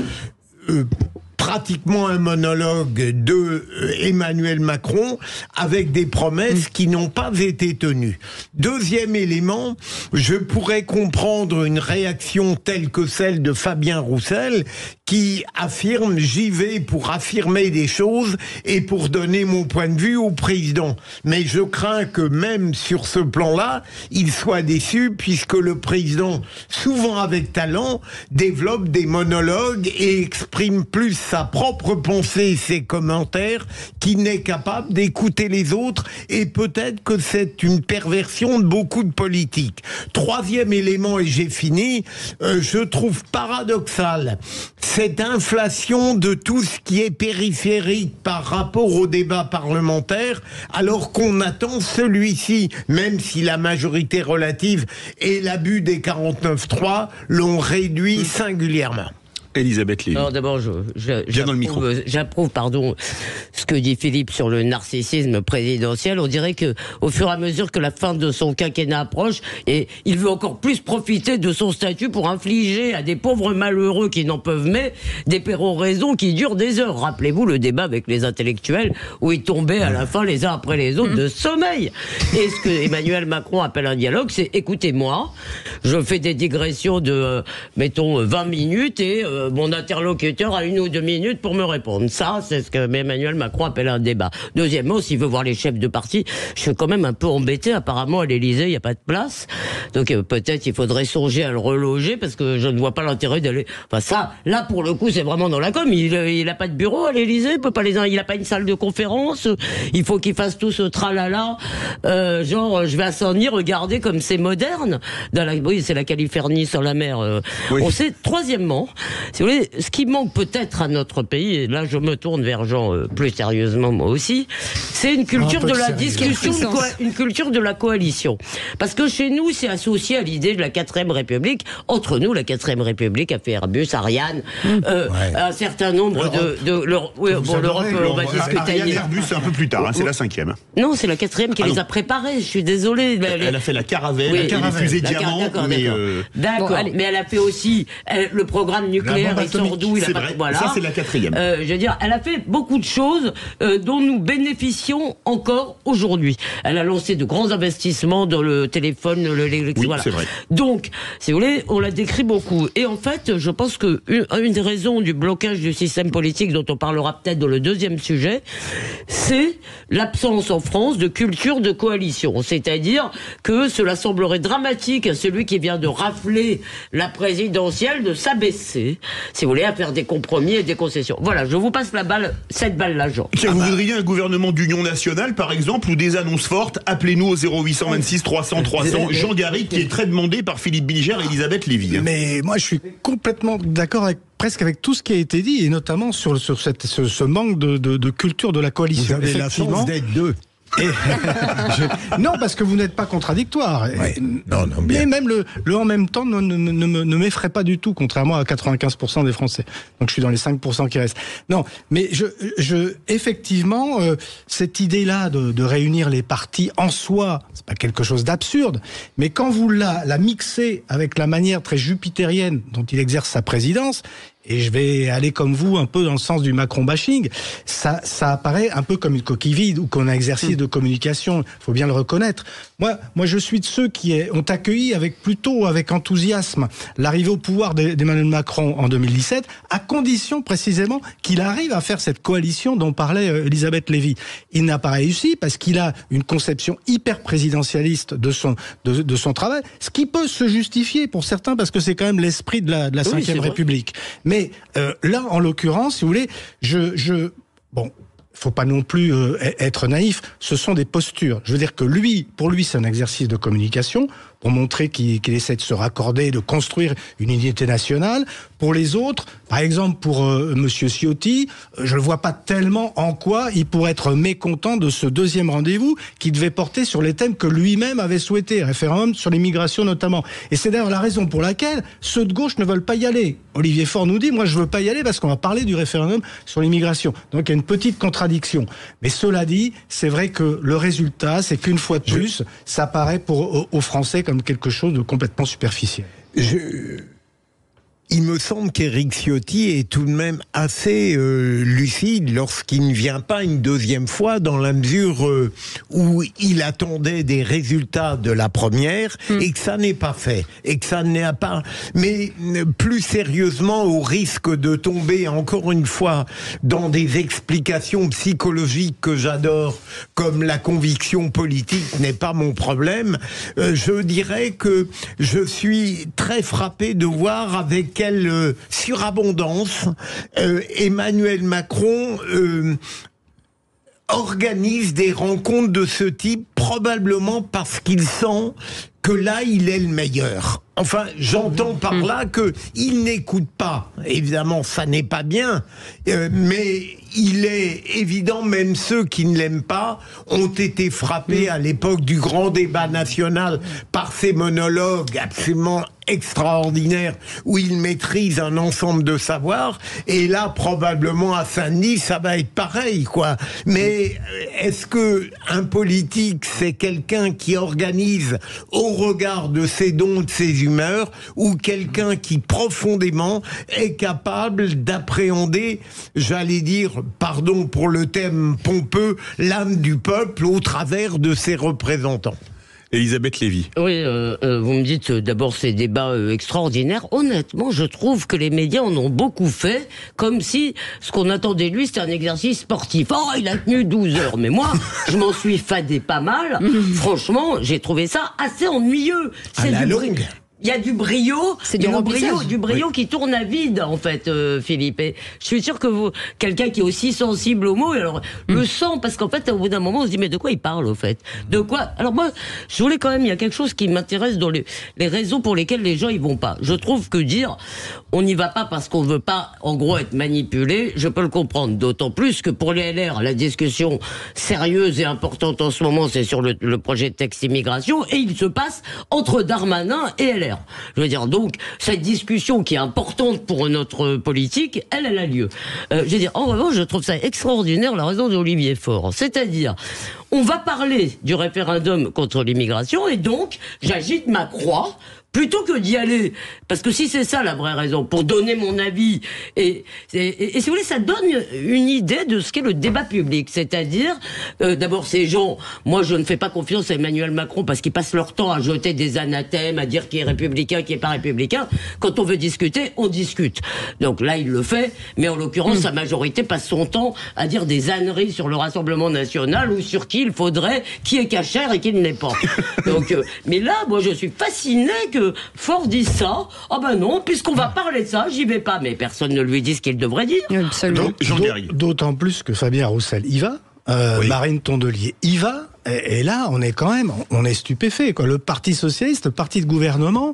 pratiquement un monologue de Emmanuel Macron avec des promesses qui n'ont pas été tenues. Deuxième élément, je pourrais comprendre une réaction telle que celle de Fabien Roussel qui affirme « j'y vais pour affirmer des choses et pour donner mon point de vue au président ». Mais je crains que même sur ce plan-là, il soit déçu puisque le président, souvent avec talent, développe des monologues et exprime plus sa propre pensée et ses commentaires qu'il n'est capable d'écouter les autres, et peut-être que c'est une perversion de beaucoup de politiques. Troisième élément, et j'ai fini, je trouve paradoxal cette inflation de tout ce qui est périphérique par rapport au débat parlementaire, alors qu'on attend celui-ci, même si la majorité relative et l'abus des 49.3 l'ont réduit singulièrement. Elisabeth Lévy. Alors d'abord, j'approuve ce que dit Philippe sur le narcissisme présidentiel. On dirait que au fur et à mesure que la fin de son quinquennat approche, et il veut encore plus profiter de son statut pour infliger à des pauvres malheureux qui n'en peuvent mais des péroraisons qui durent des heures. Rappelez-vous le débat avec les intellectuels où ils tombaient à la fin les uns après les autres de sommeil. Et ce que Emmanuel Macron appelle un dialogue, c'est écoutez-moi, je fais des digressions de mettons 20 minutes et mon interlocuteur a 1 ou 2 minutes pour me répondre. Ça, c'est ce que Emmanuel Macron appelle un débat. Deuxièmement, s'il veut voir les chefs de parti, je suis quand même un peu embêté. Apparemment, à l'Élysée, il n'y a pas de place. Donc peut-être il faudrait songer à le reloger parce que je ne vois pas l'intérêt d'aller... Enfin ça, là pour le coup, c'est vraiment dans la com. Il n'a pas de bureau à l'Élysée, il n'a pas une salle de conférence. Il faut qu'il fasse tout ce tralala. Genre, je vais à Saint-Denis regarder comme c'est moderne. Oui, c'est la Californie sur la mer. Oui. On sait, troisièmement, si vous voulez, ce qui manque peut-être à notre pays, et là je me tourne vers Jean plus sérieusement moi aussi, c'est une culture de la discussion, une culture de la coalition. Parce que chez nous, c'est associé à l'idée de la 4ème République. Entre nous, la 4ème République a fait Airbus, Ariane, un certain nombre l'Europe, on va discuter. Ariane et Airbus, c'est un peu plus tard, c'est la 5e. Non, c'est la 4ème qui les a préparés, je suis désolée. Elle a fait la Caravelle, les fusées Diamant. D'accord, mais elle a fait aussi le programme nucléaire, il sort d'où, voilà. Ça c'est la 4e. Je veux dire, elle a fait beaucoup de choses dont nous bénéficions encore aujourd'hui. Elle a lancé de grands investissements dans le téléphone, l'électricité. Oui, c'est vrai. Donc, si vous voulez, on la décrit beaucoup. Et en fait, je pense que une des raisons du blocage du système politique, dont on parlera peut-être dans le deuxième sujet, c'est l'absence en France de culture de coalition. C'est-à-dire que cela semblerait dramatique à celui qui vient de rafler la présidentielle de s'abaisser, si vous voulez, à faire des compromis et des concessions. Voilà, je vous passe cette balle-là, Jean. Vous voudriez un gouvernement d'union nationale, par exemple, ou des annonces fortes? Appelez-nous au 0826 300 300. Jean Garrigue, qui est très demandé par Philippe Bilger et Elisabeth Lévy. Mais moi, je suis complètement d'accord presque avec tout ce qui a été dit, et notamment sur ce manque de culture de la coalition. Vous avez la chance d'être deux. Non, parce que vous n'êtes pas contradictoire. Ouais. Non, bien. Mais même le en même temps ne m'effraie pas du tout, contrairement à 95% des Français. Donc je suis dans les 5% qui restent. Non, mais effectivement, cette idée-là de réunir les partis en soi, c'est pas quelque chose d'absurde. Mais quand vous la mixez avec la manière très jupitérienne dont il exerce sa présidence, et je vais aller comme vous un peu dans le sens du Macron bashing, ça apparaît un peu comme une coquille vide ou comme un exercice de communication, il faut bien le reconnaître. Moi je suis de ceux qui ont accueilli plutôt avec enthousiasme l'arrivée au pouvoir d'Emmanuel Macron en 2017, à condition précisément qu'il arrive à faire cette coalition dont parlait Elisabeth Lévy. Il n'a pas réussi parce qu'il a une conception hyper présidentialiste de son travail, ce qui peut se justifier pour certains parce que c'est quand même l'esprit de la 5e République. Mais là, en l'occurrence, si vous voulez, bon, faut pas non plus être naïf. Ce sont des postures. Je veux dire que pour lui, c'est un exercice de communication pour montrer qu'il essaie de se raccorder, de construire une unité nationale. Pour les autres, par exemple pour Monsieur Ciotti, je ne vois pas tellement en quoi il pourrait être mécontent de ce deuxième rendez-vous qui devait porter sur les thèmes que lui-même avait souhaité, référendum sur l'immigration notamment. Et c'est d'ailleurs la raison pour laquelle ceux de gauche ne veulent pas y aller. Olivier Faure nous dit, moi je veux pas y aller parce qu'on va parler du référendum sur l'immigration. Donc il y a une petite contradiction. Mais cela dit, c'est vrai que le résultat, c'est qu'une fois de plus, ça paraît aux Français comme quelque chose de complètement superficiel. Il me semble qu'Éric Ciotti est tout de même assez lucide lorsqu'il ne vient pas une deuxième fois, dans la mesure où il attendait des résultats de la première et que ça n'est pas fait, et que ça n'est pas. Mais plus sérieusement, au risque de tomber encore une fois dans des explications psychologiques que j'adore, comme la conviction politique n'est pas mon problème, je dirais que je suis très frappé de voir avec quelle surabondance Emmanuel Macron organise des rencontres de ce type, probablement parce qu'il sent que là, il est le meilleur. Enfin, j'entends par là qu'il n'écoute pas. Évidemment, ça n'est pas bien, mais il est évident, même ceux qui ne l'aiment pas ont été frappés à l'époque du grand débat national par ces monologues absolument extraordinaires où il maîtrise un ensemble de savoirs. Et là, probablement à Saint-Denis, ça va être pareil, quoi. Mais est-ce que un politique, c'est quelqu'un qui organise au regard de ses dons, de ses humeurs, ou quelqu'un qui profondément est capable d'appréhender, j'allais dire, pardon pour le thème pompeux, l'âme du peuple au travers de ses représentants? Elisabeth Lévy. Oui, vous me dites d'abord ces débats extraordinaires. Honnêtement, je trouve que les médias en ont beaucoup fait, comme si ce qu'on attendait de lui, c'était un exercice sportif. Oh, il a tenu 12 heures. Mais moi, je m'en suis fadé pas mal. Franchement, j'ai trouvé ça assez ennuyeux. C'est du longue. Il y a du brio, c'est du brio qui tourne à vide, en fait, Philippe. Et je suis sûr que vous, quelqu'un qui est aussi sensible aux mots, alors le sent, parce qu'en fait, au bout d'un moment, on se dit, mais de quoi il parle, au fait? De quoi? Alors moi, je voulais quand même, il y a quelque chose qui m'intéresse dans les raisons pour lesquelles les gens y vont pas. Je trouve que dire, on n'y va pas parce qu'on veut pas, en gros, être manipulé, je peux le comprendre. D'autant plus que pour les LR, la discussion sérieuse et importante en ce moment, c'est sur le projet de texte immigration, et il se passe entre Darmanin et LR. Je veux dire, donc, cette discussion qui est importante pour notre politique, elle a lieu. Je veux dire, en revanche, je trouve ça extraordinaire, la raison d'Olivier Faure. C'est-à-dire, on va parler du référendum contre l'immigration, et donc, j'agite ma croix, plutôt que d'y aller, parce que si c'est ça la vraie raison, pour donner mon avis, et si vous voulez, ça donne une idée de ce qu'est le débat public, c'est-à-dire, d'abord ces gens, moi je ne fais pas confiance à Emmanuel Macron parce qu'ils passent leur temps à jeter des anathèmes, à dire qui est républicain, qui est pas républicain. Quand on veut discuter, on discute. Donc là il le fait, mais en l'occurrence sa majorité passe son temps à dire des âneries sur le Rassemblement National ou sur qui il faudrait, qui est cachère et qui ne l'est pas. Donc, mais là, moi je suis fasciné que Faure dit ça. Ah ben non, puisqu'on va parler de ça, j'y vais pas. Mais personne ne lui dit ce qu'il devrait dire. Absolument. D'autant plus que Fabien Roussel y va, Marine Tondelier y va. Et là, on est stupéfait, quoi. Le Parti socialiste, le parti de gouvernement,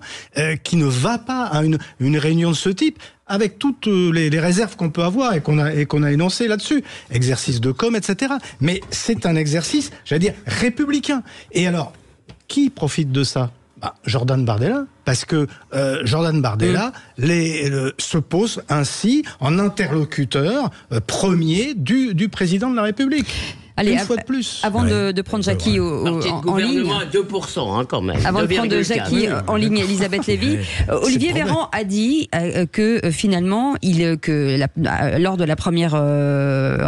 qui ne va pas à une réunion de ce type, avec toutes les réserves qu'on peut avoir et qu'on a énoncées là-dessus. Exercice de com, etc. Mais c'est un exercice, j'allais dire, républicain. Et alors, qui profite de ça? Jordan Bardella, parce que Jordan Bardella se pose ainsi en interlocuteur premier du président de la République. Allez, une fois de plus. Avant de prendre Jackie en ligne. À 2%, quand même. Avant de prendre Jackie en ligne, Elisabeth Lévy, Olivier Véran a dit que finalement, lors de la première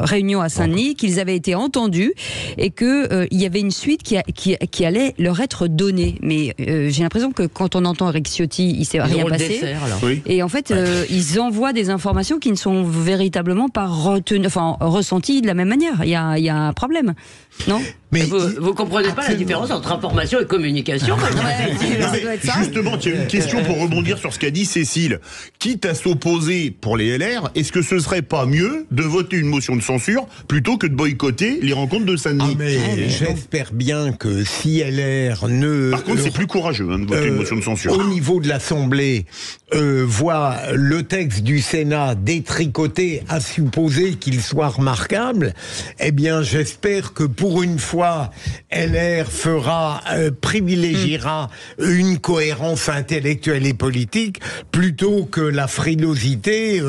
réunion à Saint-Denis, qu'ils avaient été entendus et qu'il y avait une suite qui allait leur être donnée. Mais j'ai l'impression que quand on entend Éric Ciotti, il ne s'est rien passé. Et en fait, ils envoient des informations qui ne sont véritablement pas ressenties de la même manière. Il y a un problème, non? Mais vous comprenez pas la différence entre information et communication? Justement, il y a une question pour rebondir sur ce qu'a dit Cécile. Quitte à s'opposer pour les LR, est-ce que ce serait pas mieux de voter une motion de censure plutôt que de boycotter les rencontres de Saint-Denis? J'espère bien que si LR ne... Par contre, c'est plus courageux de voter une motion de censure. Au niveau de l'Assemblée, voit le texte du Sénat détricoté, à supposer qu'il soit remarquable, eh bien, j'espère que pour une fois, LR privilégiera une cohérence intellectuelle et politique plutôt que la frilosité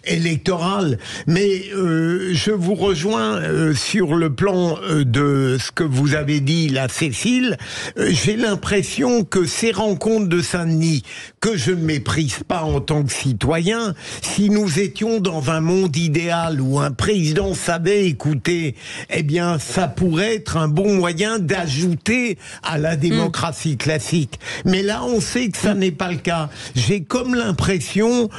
électorale. Mais je vous rejoins sur le plan de ce que vous avez dit là, Cécile. J'ai l'impression que ces rencontres de Saint-Denis, que je ne méprise pas en tant que citoyen, si nous étions dans un monde idéal où un président savait écouter, eh bien, ça pourrait être un bon moyen d'ajouter à la démocratie classique. Mais là, on sait que ça n'est pas le cas. J'ai comme l'impression,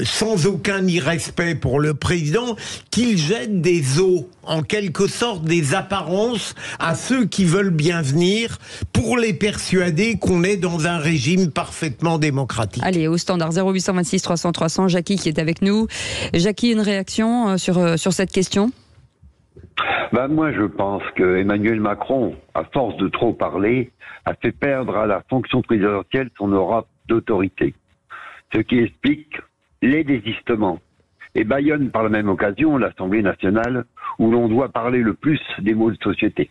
sans aucun irrespect pour le président, qu'il jette des os, en quelque sorte des apparences à ceux qui veulent bien venir pour les persuader qu'on est dans un régime parfaitement démocratique. Allez, au standard 0826 300 300, Jackie qui est avec nous. Jackie, une réaction sur cette question? Moi, je pense que Emmanuel Macron, à force de trop parler, a fait perdre à la fonction présidentielle son aura d'autorité. Ce qui explique les désistements. Et bâillonne par la même occasion l'Assemblée nationale, où l'on doit parler le plus des mots de société.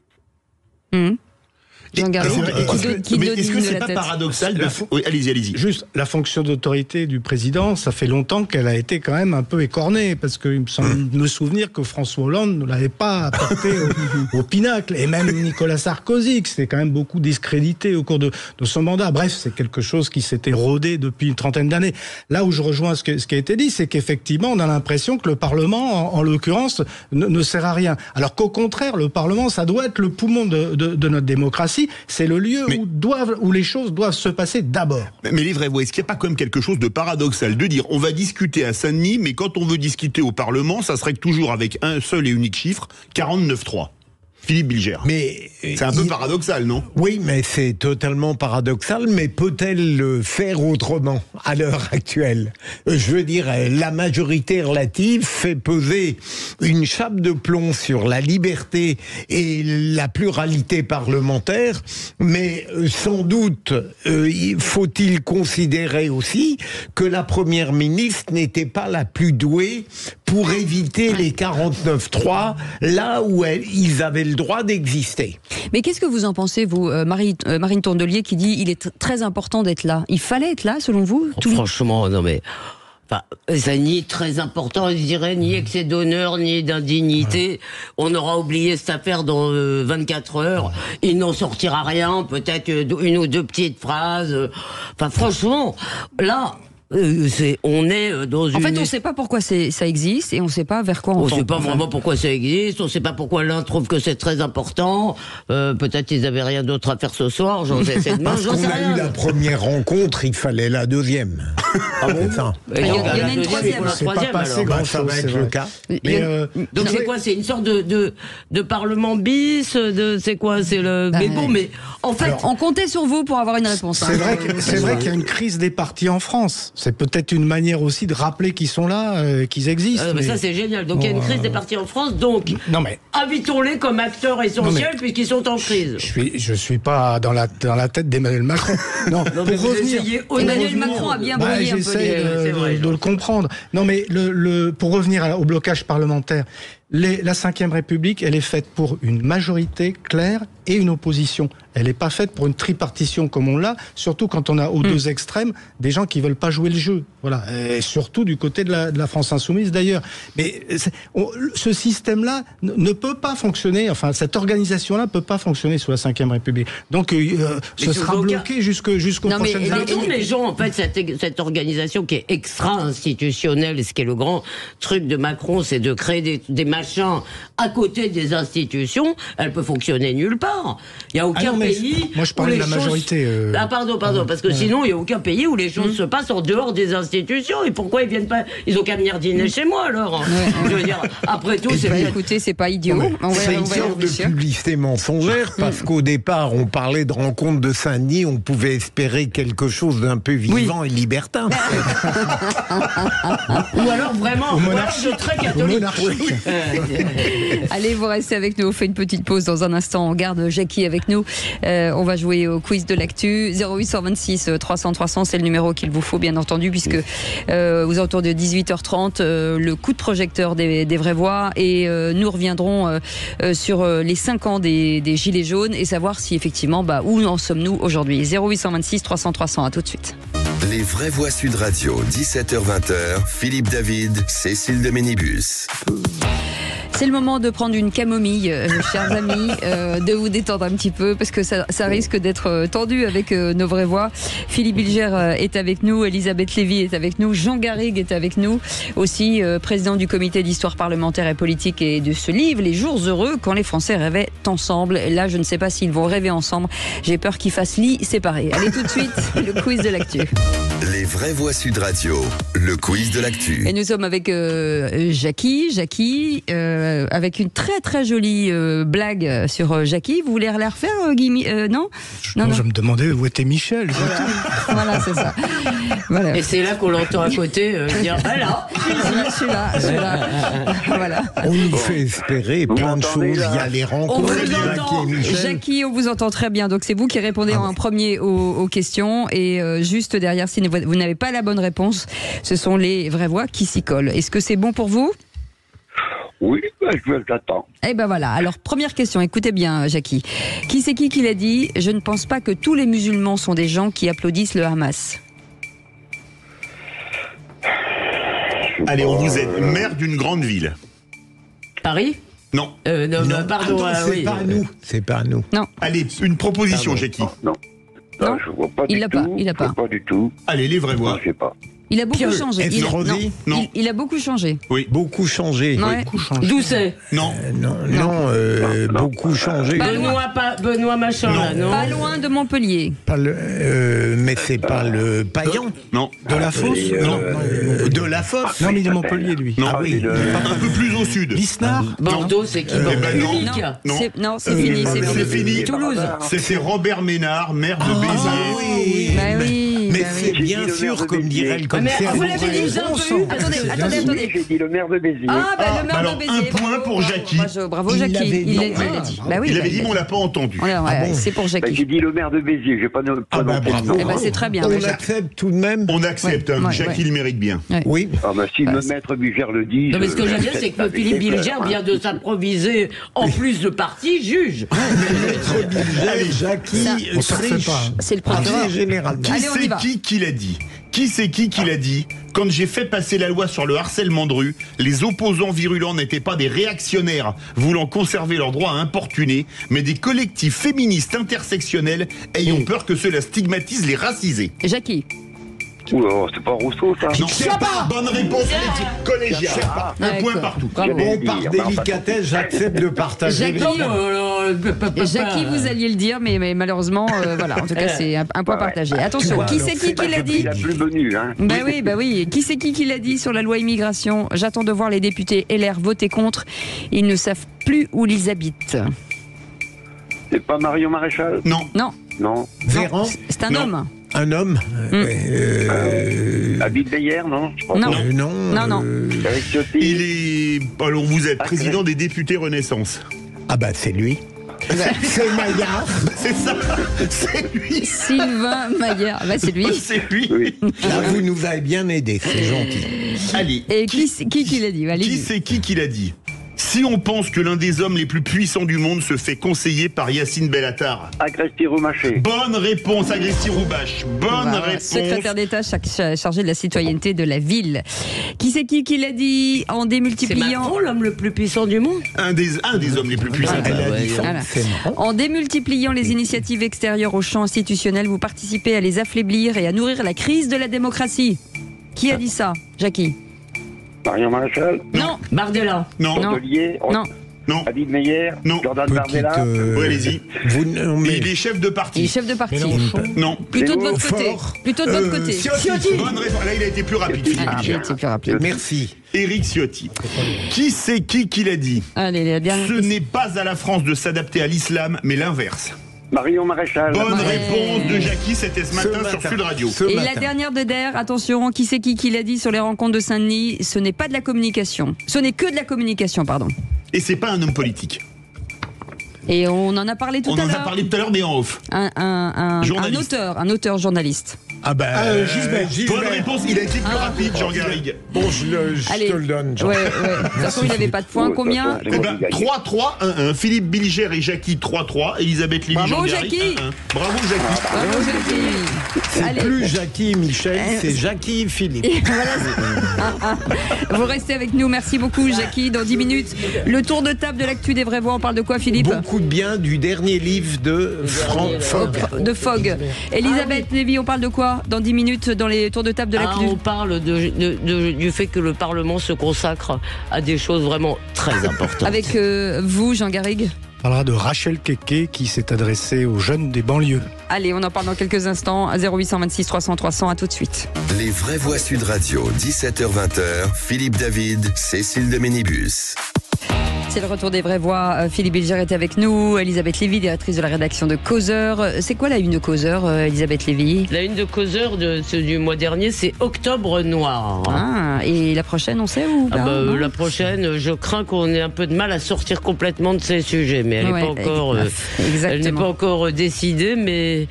Est-ce que c'est pas paradoxal Oui, allez-y. Juste, la fonction d'autorité du président, ça fait longtemps qu'elle a été quand même un peu écornée, parce qu'il me semble me souvenir que François Hollande ne l'avait pas porté au pinacle, et même Nicolas Sarkozy, qui s'était quand même beaucoup discrédité au cours de son mandat. Bref, c'est quelque chose qui s'était rodé depuis une trentaine d'années. Là où je rejoins ce qui a été dit, c'est qu'effectivement, on a l'impression que le Parlement, en l'occurrence, ne sert à rien. Alors qu'au contraire, le Parlement, ça doit être le poumon de notre démocratie. C'est le lieu où les choses doivent se passer d'abord. Mais les vrais voix, est-ce qu'il n'y a pas quand même quelque chose de paradoxal de dire on va discuter à Saint-Denis, mais quand on veut discuter au Parlement, ça serait toujours avec un seul et unique chiffre, 49-3. Philippe Bilger. Mais c'est un peu paradoxal, non? Oui, mais c'est totalement paradoxal. Mais peut-elle le faire autrement à l'heure actuelle? Je veux dire, la majorité relative fait peser une chape de plomb sur la liberté et la pluralité parlementaire. Mais sans doute, faut-il considérer aussi que la première ministre n'était pas la plus douée pour éviter les 49-3 là où ils avaient le droit d'exister. Mais qu'est-ce que vous en pensez, vous, Marine Tondelier, qui dit il est très important d'être là? Il fallait être là, selon vous? Franchement, non mais... ça ni très important, je dirais, ni excès d'honneur, ni d'indignité. On aura oublié cette affaire dans 24 heures. Il n'en sortira rien, peut-être une ou deux petites phrases. Franchement, là... on est dans En fait, on ne sait pas pourquoi ça existe et on ne sait pas vers quoi on tend. On ne sait pas vraiment pourquoi ça existe, on ne sait pas pourquoi l'un trouve que c'est très important. Peut-être qu'ils n'avaient rien d'autre à faire ce soir, j'en sais rien. Parce qu'on a eu la première rencontre, il fallait la deuxième. Ah bon? Il y en a une troisième. C'est pas passé ça va être le cas. Donc c'est quoi? C'est une sorte de parlement bis? C'est quoi? C'est le... Mais bon, mais en fait... Alors, on comptait sur vous pour avoir une réponse. C'est vrai qu'il y a une crise des partis en France. C'est peut-être une manière aussi de rappeler qu'ils sont là, qu'ils existent. Mais ça, c'est génial. Donc, il y a une crise des partis en France. Donc, invitons-les comme acteurs essentiels puisqu'ils sont en crise. Je suis pas dans la tête d'Emmanuel Macron. Non, pour revenir. Emmanuel Macron a bien brouillé un peu. J'essaie de le comprendre. Non, mais pour revenir au blocage parlementaire, la Ve République, elle est faite pour une majorité claire et une opposition. Elle n'est pas faite pour une tripartition comme on l'a, surtout quand on a aux deux extrêmes des gens qui veulent pas jouer le jeu. Voilà. Et surtout du côté de la France insoumise d'ailleurs. Mais ce système-là ne peut pas fonctionner, enfin cette organisation-là ne peut pas fonctionner sous la Ve République. Donc ce sera bloqué jusqu'aux prochaines élections. Les gens, en fait, cette organisation qui est extra-institutionnelle, ce qui est le grand truc de Macron, c'est de créer des machins à côté des institutions, elle peut fonctionner nulle part. Il n'y a aucun pays. Moi, je parlais de la majorité. Pardon, parce que sinon, il n'y a aucun pays où les choses se passent en dehors des institutions. Et pourquoi ils viennent pas? Ils ont qu'à venir dîner chez moi, alors. Je veux dire, après tout, écoutez, c'est pas idiot. C'est une sorte de publicité mensongère, parce qu'au départ, on parlait de rencontre de Saint-Denis, on pouvait espérer quelque chose d'un peu vivant et libertin. Ou alors vraiment, très catholique. Allez, vous restez avec nous, on fait une petite pause dans un instant, on garde Jackie avec nous, on va jouer au quiz de l'actu. 0826 300 300, c'est le numéro qu'il vous faut bien entendu, puisque aux alentours de 18h30 le coup de projecteur des vraies voix, et nous reviendrons sur les 5 ans des Gilets jaunes et savoir si effectivement où en sommes-nous aujourd'hui. 0826 300 300, à tout de suite. Les vraies voix Sud Radio, 17h-20h, Philippe David, Cécile de Ménibus. C'est le moment de prendre une camomille, chers amis, de vous détendre un petit peu, parce que ça risque d'être tendu avec nos vraies voix. Philippe Bilger est avec nous, Elisabeth Lévy est avec nous, Jean Garrigue est avec nous, aussi président du comité d'histoire parlementaire et politique et de ce livre, Les jours heureux, quand les Français rêvaient ensemble. Et là, je ne sais pas s'ils vont rêver ensemble. J'ai peur qu'ils fassent lit séparés. Allez, tout de suite, le quiz de l'actu. Les vraies voix Sud Radio, le quiz de l'actu. Et nous sommes avec Jackie. avec une très très jolie blague sur Jackie. Vous voulez la refaire, Guy? Non, je me demandais où était Michel. Voilà, c'est ça. Voilà. Et c'est là qu'on l'entend à côté dire voilà. Je suis là. Voilà. On nous fait espérer plein de choses. Il y a les rencontres de Jackie et Michel. Jackie, on vous entend très bien. Donc c'est vous qui répondez en premier aux questions. Et juste derrière, si vous n'avez pas la bonne réponse, ce sont les vraies voix qui s'y collent. Est-ce que c'est bon pour vous? Oui, j'attends. Eh ben voilà. Alors première question, écoutez bien, Jackie. Qui c'est qui l'a dit? Je ne pense pas que tous les musulmans sont des gens qui applaudissent le Hamas. Allez, on vous aide. Maire d'une grande ville. Paris? Non. Non, pardon. C'est pas nous. C'est pas nous. Non. Allez, une proposition, Jackie. Non, je vois pas il l'a pas. Il l'a pas. Pas du tout. Allez, les vraies voix. Je sais pas. Il a beaucoup changé. Non. Il a beaucoup changé. Oui. Beaucoup changé. Ouais. D'où c'est? Non. Beaucoup changé. Benoît machin, là, non? Pas loin de Montpellier. Mais c'est pas le païen. Non. De la Fosse? Non. De la Fosse. Non, mais il est Montpellier, lui. Non. Ah oui. Un peu plus au sud. Lisnard? Bordeaux, c'est qui? Non, c'est fini. C'est fini. Toulouse. C'est Robert Ménard, maire de Béziers. Oui. Mais c'est bien sûr, comme dirait le commissaire. Vous l'avez dit, vous avez vu? Attendez. J'ai dit le maire de Béziers. Le maire de Béziers. Un point pour Jackie. Bravo, Jackie. Il l'a dit. Bah oui. Il avait dit, mais on l'a pas entendu. C'est pour Jackie. J'ai dit le maire de Béziers. J'ai pas noté. Bravo. C'est très bien. On accepte tout de même. On accepte. Jackie le mérite bien. Oui. Si le maître Bugère le dit. Non, mais ce que je veux dire, c'est que Philippe Bilger vient de s'improviser, en plus de parti, juge. Allez, Jackie, on se refait pas. C'est le procureur. Généralement. Qui l'a dit? Qui c'est qui l'a dit? Quand j'ai fait passer la loi sur le harcèlement de rue, les opposants virulents n'étaient pas des réactionnaires voulant conserver leur droit à importuner, mais des collectifs féministes intersectionnels ayant peur que cela stigmatise les racisés. Jackie. Oula, c'est pas Rousseau, ça? Non, c'est pas. Bonne réponse, collégiale. Un point partout. Bon, par délicatesse, j'accepte de partager. Jackie, vous alliez le dire, mais malheureusement, voilà. En tout cas, c'est un point partagé. Attention, qui c'est qui l'a dit? Il a plus venu, hein. Bah oui. Qui c'est qui l'a dit sur la loi immigration? J'attends de voir les députés LR voter contre. Ils ne savent plus où ils habitent. C'est pas Marion Maréchal? Non. Véran? C'est un homme. Un homme Habib Beyer, non? Non. Eric Ciotti. Il est. Alors, vous êtes président des députés Renaissance. Ah bah c'est lui. C'est Maillard. C'est ça. C'est lui. Sylvain Maillard. C'est lui. C'est lui. Oui. Là, vous nous avez bien aidé, c'est gentil. Allez. Et qui l'a dit? Qui c'est qui l'a dit? Si on pense que l'un des hommes les plus puissants du monde se fait conseiller par Yacine Bellatar. Agresti Roumaché. Bonne réponse, Agresti Roubache. Bonne réponse. Secrétaire d'État chargé de la citoyenneté de la ville. Qui c'est qui l'a dit en démultipliant... C'est Macron, l'homme le plus puissant du monde. Un des hommes les plus puissants. Voilà. En démultipliant les initiatives extérieures au champ institutionnel, vous participez à les affaiblir et à nourrir la crise de la démocratie. Qui a dit ça, Jackie? Marion Maréchal? Non. Bardella? Non. Hôtelier? Non. Habib Meyer? Non. Jordan Bardella? Oui, allez-y. Il est chef de parti. Il est chef de parti. Non. Plutôt de votre côté. Plutôt de votre côté. Ciotti. Bonne réponse. Là, il a été plus rapide. Merci. Éric Ciotti. Qui c'est qui l'a dit? Allez, la dernière. Ce n'est pas à la France de s'adapter à l'islam, mais l'inverse. Marion Maréchal. Bonne réponse de Jackie, c'était ce matin sur Sud Radio. Et la dernière de Der, attention, qui c'est qui l'a dit sur les rencontres de Saint-Denis? Ce n'est pas de la communication. Ce n'est que de la communication, pardon. Et c'est pas un homme politique. Et on en a parlé tout à l'heure. On en a parlé tout à l'heure, mais en off. Un auteur journaliste. Ah ben, Gisbert. Bonne réponse, il a été plus rapide, Jean Garrigue. Bon, je te le donne, Jean. Ouais. De toute façon, il n'avait pas de points. Combien? 3-3-1-1. Philippe Bilger et Jackie, 3-3. Elisabeth Lévy, Jean Garrigue, 1-1. Bravo, Jackie. C'est plus Jackie et Michel, c'est Jackie et Philippe. Vous restez avec nous. Merci beaucoup, Jackie. Dans 10 minutes, le tour de table de l'actu des vraies voix. On parle de quoi, Philippe? Beaucoup de bien du dernier livre de Fogg. De Fogg. Elisabeth Lévy, on parle de quoi dans 10 minutes dans les tours de table de l'actu? On parle du fait que le Parlement se consacre à des choses vraiment très importantes. Avec vous, Jean Garrigue? On parlera de Rachel Keke qui s'est adressée aux jeunes des banlieues. Allez, on en parle dans quelques instants à 0826 300 300. À tout de suite. Les vraies voix Sud Radio, 17h-20h. Philippe David, Cécile de Ménibus. C'est le retour des vraies voix. Philippe Bilger était avec nous, Elisabeth Lévy, directrice de la rédaction de Causeur. C'est quoi la une de Causeur, Elisabeth Lévy? La une de Causeur du mois dernier, c'est Octobre Noir. Ah, et la prochaine, on sait où la prochaine, je crains qu'on ait un peu de mal à sortir complètement de ces sujets, mais elle n'est pas encore décidée, mais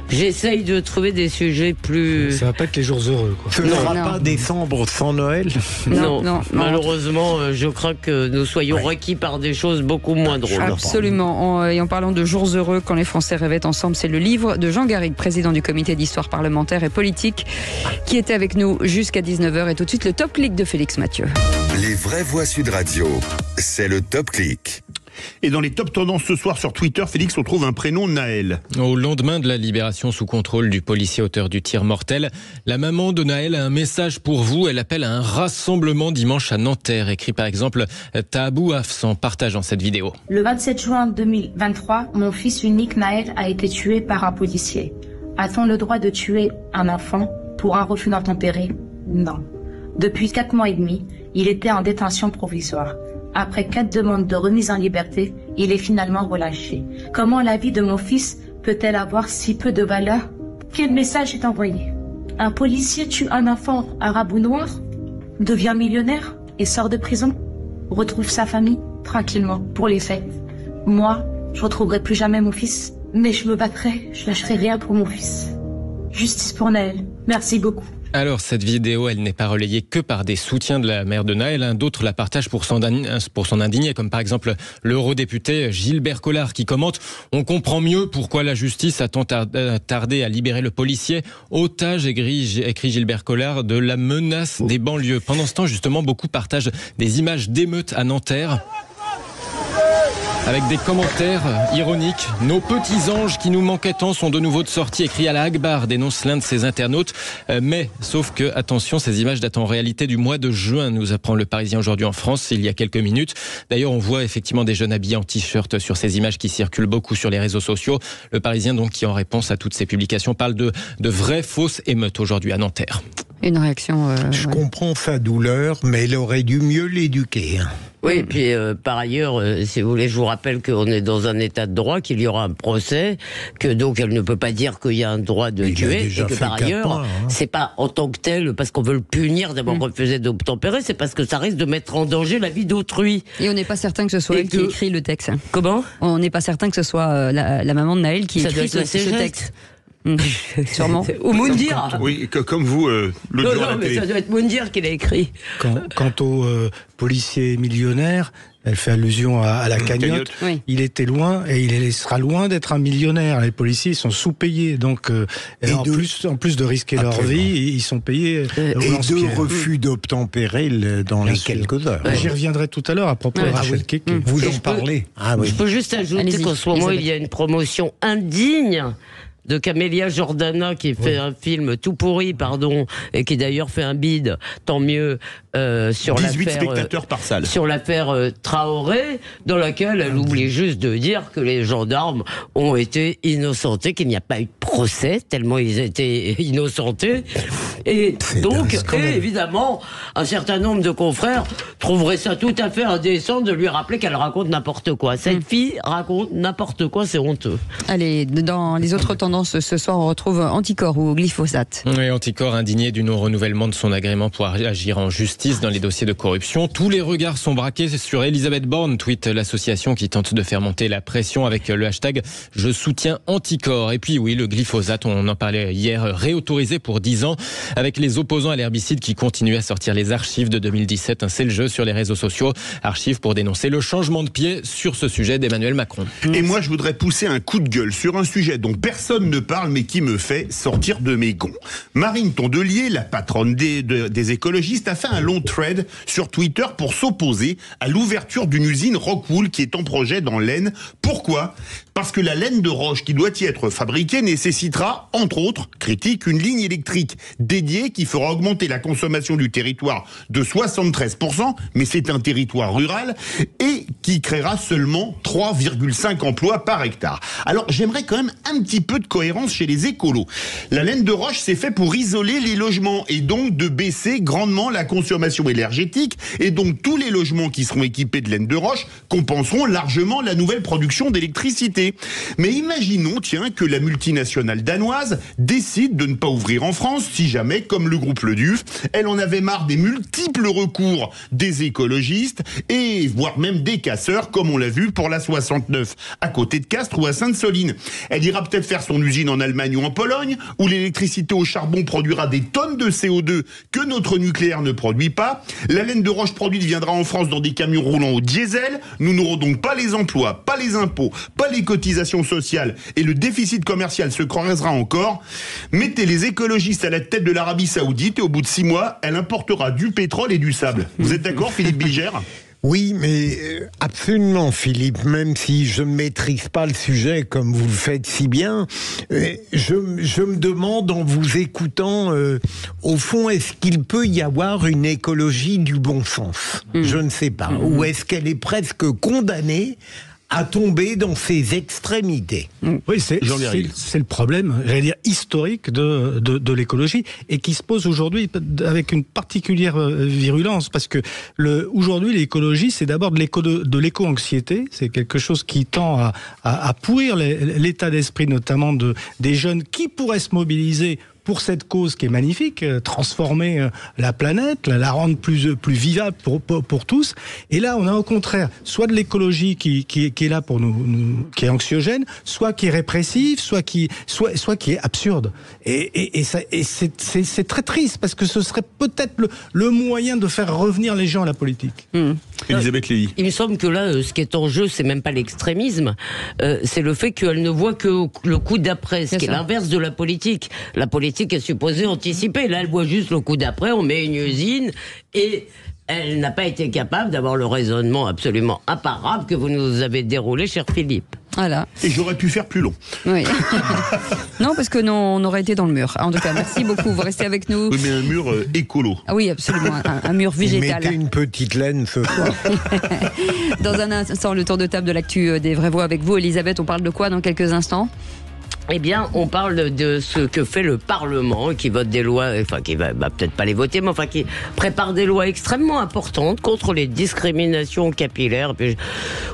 j'essaye de trouver des sujets plus... Ça va pas être les jours heureux, quoi. Ce ne sera pas décembre sans Noël? Non. Malheureusement, je crains que nous soyons requis par des choses beaucoup moins drôles. Absolument. Et en parlant de jours heureux, quand les Français rêvaient ensemble, c'est le livre de Jean Garrigue, président du comité d'histoire parlementaire et politique, qui était avec nous jusqu'à 19h. Et tout de suite, le top clic de Félix Mathieu. Les vraies voix Sud Radio, c'est le top clic. Et dans les top tendances ce soir sur Twitter, Félix, on trouve un prénom, Naël. Au lendemain de la libération sous contrôle du policier auteur du tir mortel, la maman de Naël a un message pour vous. Elle appelle à un rassemblement dimanche à Nanterre. Écrit par exemple Taabou Hafs en partageant cette vidéo. Le 27 juin 2023, mon fils unique Naël a été tué par un policier. A-t-on le droit de tuer un enfant pour un refus d'obtempérer? Non. Depuis 4 mois et demi, il était en détention provisoire. Après 4 demandes de remise en liberté, il est finalement relâché. Comment la vie de mon fils peut-elle avoir si peu de valeur? Quel message est envoyé? Un policier tue un enfant arabe ou noir, devient millionnaire et sort de prison, retrouve sa famille tranquillement pour les fêtes. Moi, je retrouverai plus jamais mon fils, mais je me battrai, je lâcherai rien pour mon fils. Justice pour Naël. Merci beaucoup. Alors, cette vidéo, elle n'est pas relayée que par des soutiens de la mère de Naël. D'autres la partagent pour s'en indigner, comme par exemple l'eurodéputé Gilbert Collard qui commente « On comprend mieux pourquoi la justice a tant tardé à libérer le policier. Otage, écrit Gilbert Collard, de la menace des banlieues. » Pendant ce temps, justement, beaucoup partagent des images d'émeutes à Nanterre, avec des commentaires ironiques. « Nos petits anges qui nous manquaient tant sont de nouveau de sortie », écrit à la Akbar, dénonce l'un de ses internautes. Mais, sauf que, attention, ces images datent en réalité du mois de juin, nous apprend le Parisien aujourd'hui en France, il y a quelques minutes. D'ailleurs, on voit effectivement des jeunes habillés en t-shirt sur ces images qui circulent beaucoup sur les réseaux sociaux. Le Parisien, donc, qui en réponse à toutes ces publications, parle de vraies fausses émeutes aujourd'hui à Nanterre. Une réaction... Je comprends sa douleur, mais elle aurait dû mieux l'éduquer. Oui, et puis par ailleurs, si vous voulez, je vous rappelle qu'on est dans un état de droit, qu'il y aura un procès, que donc elle ne peut pas dire qu'il y a un droit de tuer, et que par ailleurs, c'est pas en tant que tel parce qu'on veut le punir d'avoir refusé d'obtempérer, c'est parce que ça risque de mettre en danger la vie d'autrui. Et on n'est pas certain que ce soit elle qui écrit le texte. Comment? On n'est pas certain que ce soit la maman de Naël qui écrit ce texte. Sûrement. Ou Moundir. Oui, comme vous, l'autre jour à la télé. Ça doit être Moundir qui l'a écrit. Quant au policier millionnaire, elle fait allusion à la cagnotte. Oui. Il était loin et il sera loin d'être un millionnaire. Les policiers sont sous-payés, donc en plus de risquer leur vie, ils sont payés. Et de refus d'obtempérer dans les quelques heures. J'y reviendrai tout à l'heure à propos de Rachel Keke. Vous en parlez. Je peux juste ajouter qu'en ce moment, il y a une promotion indigne de Camélia Jordana qui fait un film tout pourri, et qui d'ailleurs fait un bid, tant mieux, sur 18 l'affaire spectateurs par salle. Sur l'affaire Traoré, dans laquelle elle oublie juste de dire que les gendarmes ont été innocentés, qu'il n'y a pas eu de procès tellement ils étaient innocentés. Et donc, évidemment, un certain nombre de confrères trouveraient ça tout à fait indécent de lui rappeler qu'elle raconte n'importe quoi. Cette fille raconte n'importe quoi, c'est honteux. Allez, dans les autres tendances, ce soir, on retrouve Anticor ou glyphosate. Oui, Anticor indigné du non-renouvellement de son agrément pour agir en justice dans les dossiers de corruption. Tous les regards sont braqués sur Elisabeth Borne, tweet l'association qui tente de faire monter la pression avec le hashtag « Je soutiens Anticor ». Et puis oui, le glyphosate, on en parlait hier, réautorisé pour 10 ans, avec les opposants à l'herbicide qui continuent à sortir les archives de 2017. C'est le jeu sur les réseaux sociaux. Archives pour dénoncer le changement de pied sur ce sujet d'Emmanuel Macron. Et moi, je voudrais pousser un coup de gueule sur un sujet dont personne ne parle, mais qui me fait sortir de mes gonds. Marine Tondelier, la patronne des écologistes, a fait un long thread sur Twitter pour s'opposer à l'ouverture d'une usine Rockwool qui est en projet dans l'Aisne. Pourquoi ? Parce que la laine de roche qui doit y être fabriquée nécessitera, entre autres, critique, une ligne électrique dédiée dédié qui fera augmenter la consommation du territoire de 73%, mais c'est un territoire rural, et qui créera seulement 3,5 emplois par hectare. Alors j'aimerais quand même un petit peu de cohérence chez les écolos. La laine de roche, c'est fait pour isoler les logements et donc de baisser grandement la consommation énergétique, et donc tous les logements qui seront équipés de laine de roche compenseront largement la nouvelle production d'électricité. Mais imaginons, tiens, que la multinationale danoise décide de ne pas ouvrir en France si jamais, comme le groupe Le Duf, elle en avait marre des multiples recours des écologistes et voire même des casseurs, comme on l'a vu pour la 69 à côté de Castres ou à Sainte-Soline. Elle ira peut-être faire son usine en Allemagne ou en Pologne, où l'électricité au charbon produira des tonnes de CO2 que notre nucléaire ne produit pas. La laine de roche produite viendra en France dans des camions roulant au diesel. Nous n'aurons donc pas les emplois, pas les impôts, pas les cotisations sociales, et le déficit commercial se creusera encore. Mettez les écologistes à la tête de l'Arabie Saoudite et au bout de 6 mois, elle importera du pétrole et du sable. Vous êtes d'accord, Philippe Bilger ? Oui, mais absolument, Philippe, même si je ne maîtrise pas le sujet comme vous le faites si bien, je me demande en vous écoutant, au fond, est-ce qu'il peut y avoir une écologie du bon sens ? Je ne sais pas. Ou est-ce qu'elle est presque condamnée à tomber dans ses extrémités? Oui, c'est le problème, j'allais dire, historique de l'écologie, et qui se pose aujourd'hui avec une particulière virulence, parce que aujourd'hui, l'écologie, c'est d'abord de l'éco-anxiété, c'est quelque chose qui tend à pourrir l'état d'esprit, notamment des jeunes qui pourraient se mobiliser pour cette cause qui est magnifique, transformer la planète, la rendre plus vivable pour tous. Et là, on a au contraire soit de l'écologie qui est là pour nous, qui est anxiogène, soit qui est répressive, soit qui est absurde. Et c'est très triste, parce que ce serait peut-être le moyen de faire revenir les gens à la politique. Elisabeth Lévy. Il me semble que là, ce qui est en jeu, c'est même pas l'extrémisme, c'est le fait qu'elle ne voit que le coup d'après, ce qui est l'inverse de la politique. La politique est supposée anticiper. Là, elle voit juste le coup d'après, on met une usine, et elle n'a pas été capable d'avoir le raisonnement absolument imparable que vous nous avez déroulé, cher Philippe. Voilà. Et j'aurais pu faire plus long. Oui. Non, parce que non, on aurait été dans le mur. En tout cas, merci beaucoup. Vous restez avec nous. Oui, mais un mur écolo. Ah oui, absolument. Un mur végétal. Mettez une petite laine ce soir. Dans un instant, le tour de table de l'actu des vraies voix avec vous, Elisabeth. On parle de quoi dans quelques instants ? Eh bien, on parle de ce que fait le Parlement, qui vote des lois, enfin qui va peut-être pas les voter, mais enfin qui prépare des lois extrêmement importantes contre les discriminations capillaires. Puis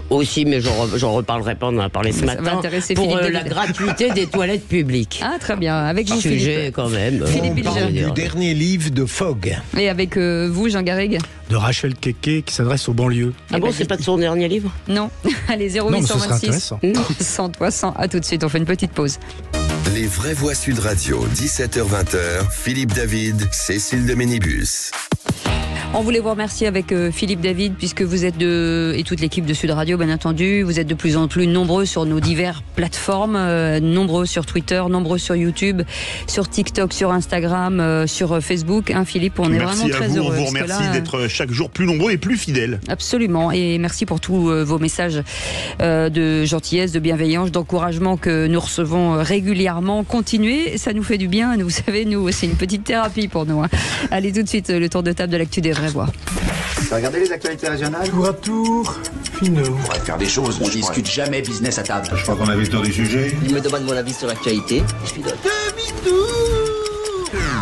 aussi, mais j'en reparlerai pas, on en a parlé ce matin, pour la gratuité des toilettes publiques. Ah, très bien. Avec vous, sujet Philippe. Quand même. On parle du dernier livre de Fogg. Et avec vous, Jean Garrigue. De Rachel Keke, qui s'adresse aux banlieues. Ah bon, c'est pas de son dernier livre ? Non. Allez, 0826 100 300. À tout de suite, on fait une petite pause. Les vraies voix Sud Radio, 17h-20h, Philippe David, Cécile de Ménibus. On voulait vous remercier avec Philippe David, puisque vous êtes et toute l'équipe de Sud Radio, bien entendu. Vous êtes de plus en plus nombreux sur nos diverses plateformes, nombreux sur Twitter, nombreux sur YouTube, sur TikTok, sur Instagram, sur Facebook. Hein, Philippe, on est vraiment très heureux. On vous remercie d'être chaque jour plus nombreux et plus fidèles. Absolument. Et merci pour tous vos messages de gentillesse, de bienveillance, d'encouragement que nous recevons régulièrement. Continuez, ça nous fait du bien. Vous savez, nous, c'est une petite thérapie pour nous. Hein. Allez, tout de suite, le tour de table de l'actu des vraies voix. Regardez les actualités régionales. Tour à tour, finot. On pourrait faire des choses. On discute jamais business à table. Je crois qu'on a vu le tour du sujet. Il me demande mon avis sur l'actualité. Je lui donne demi-tour.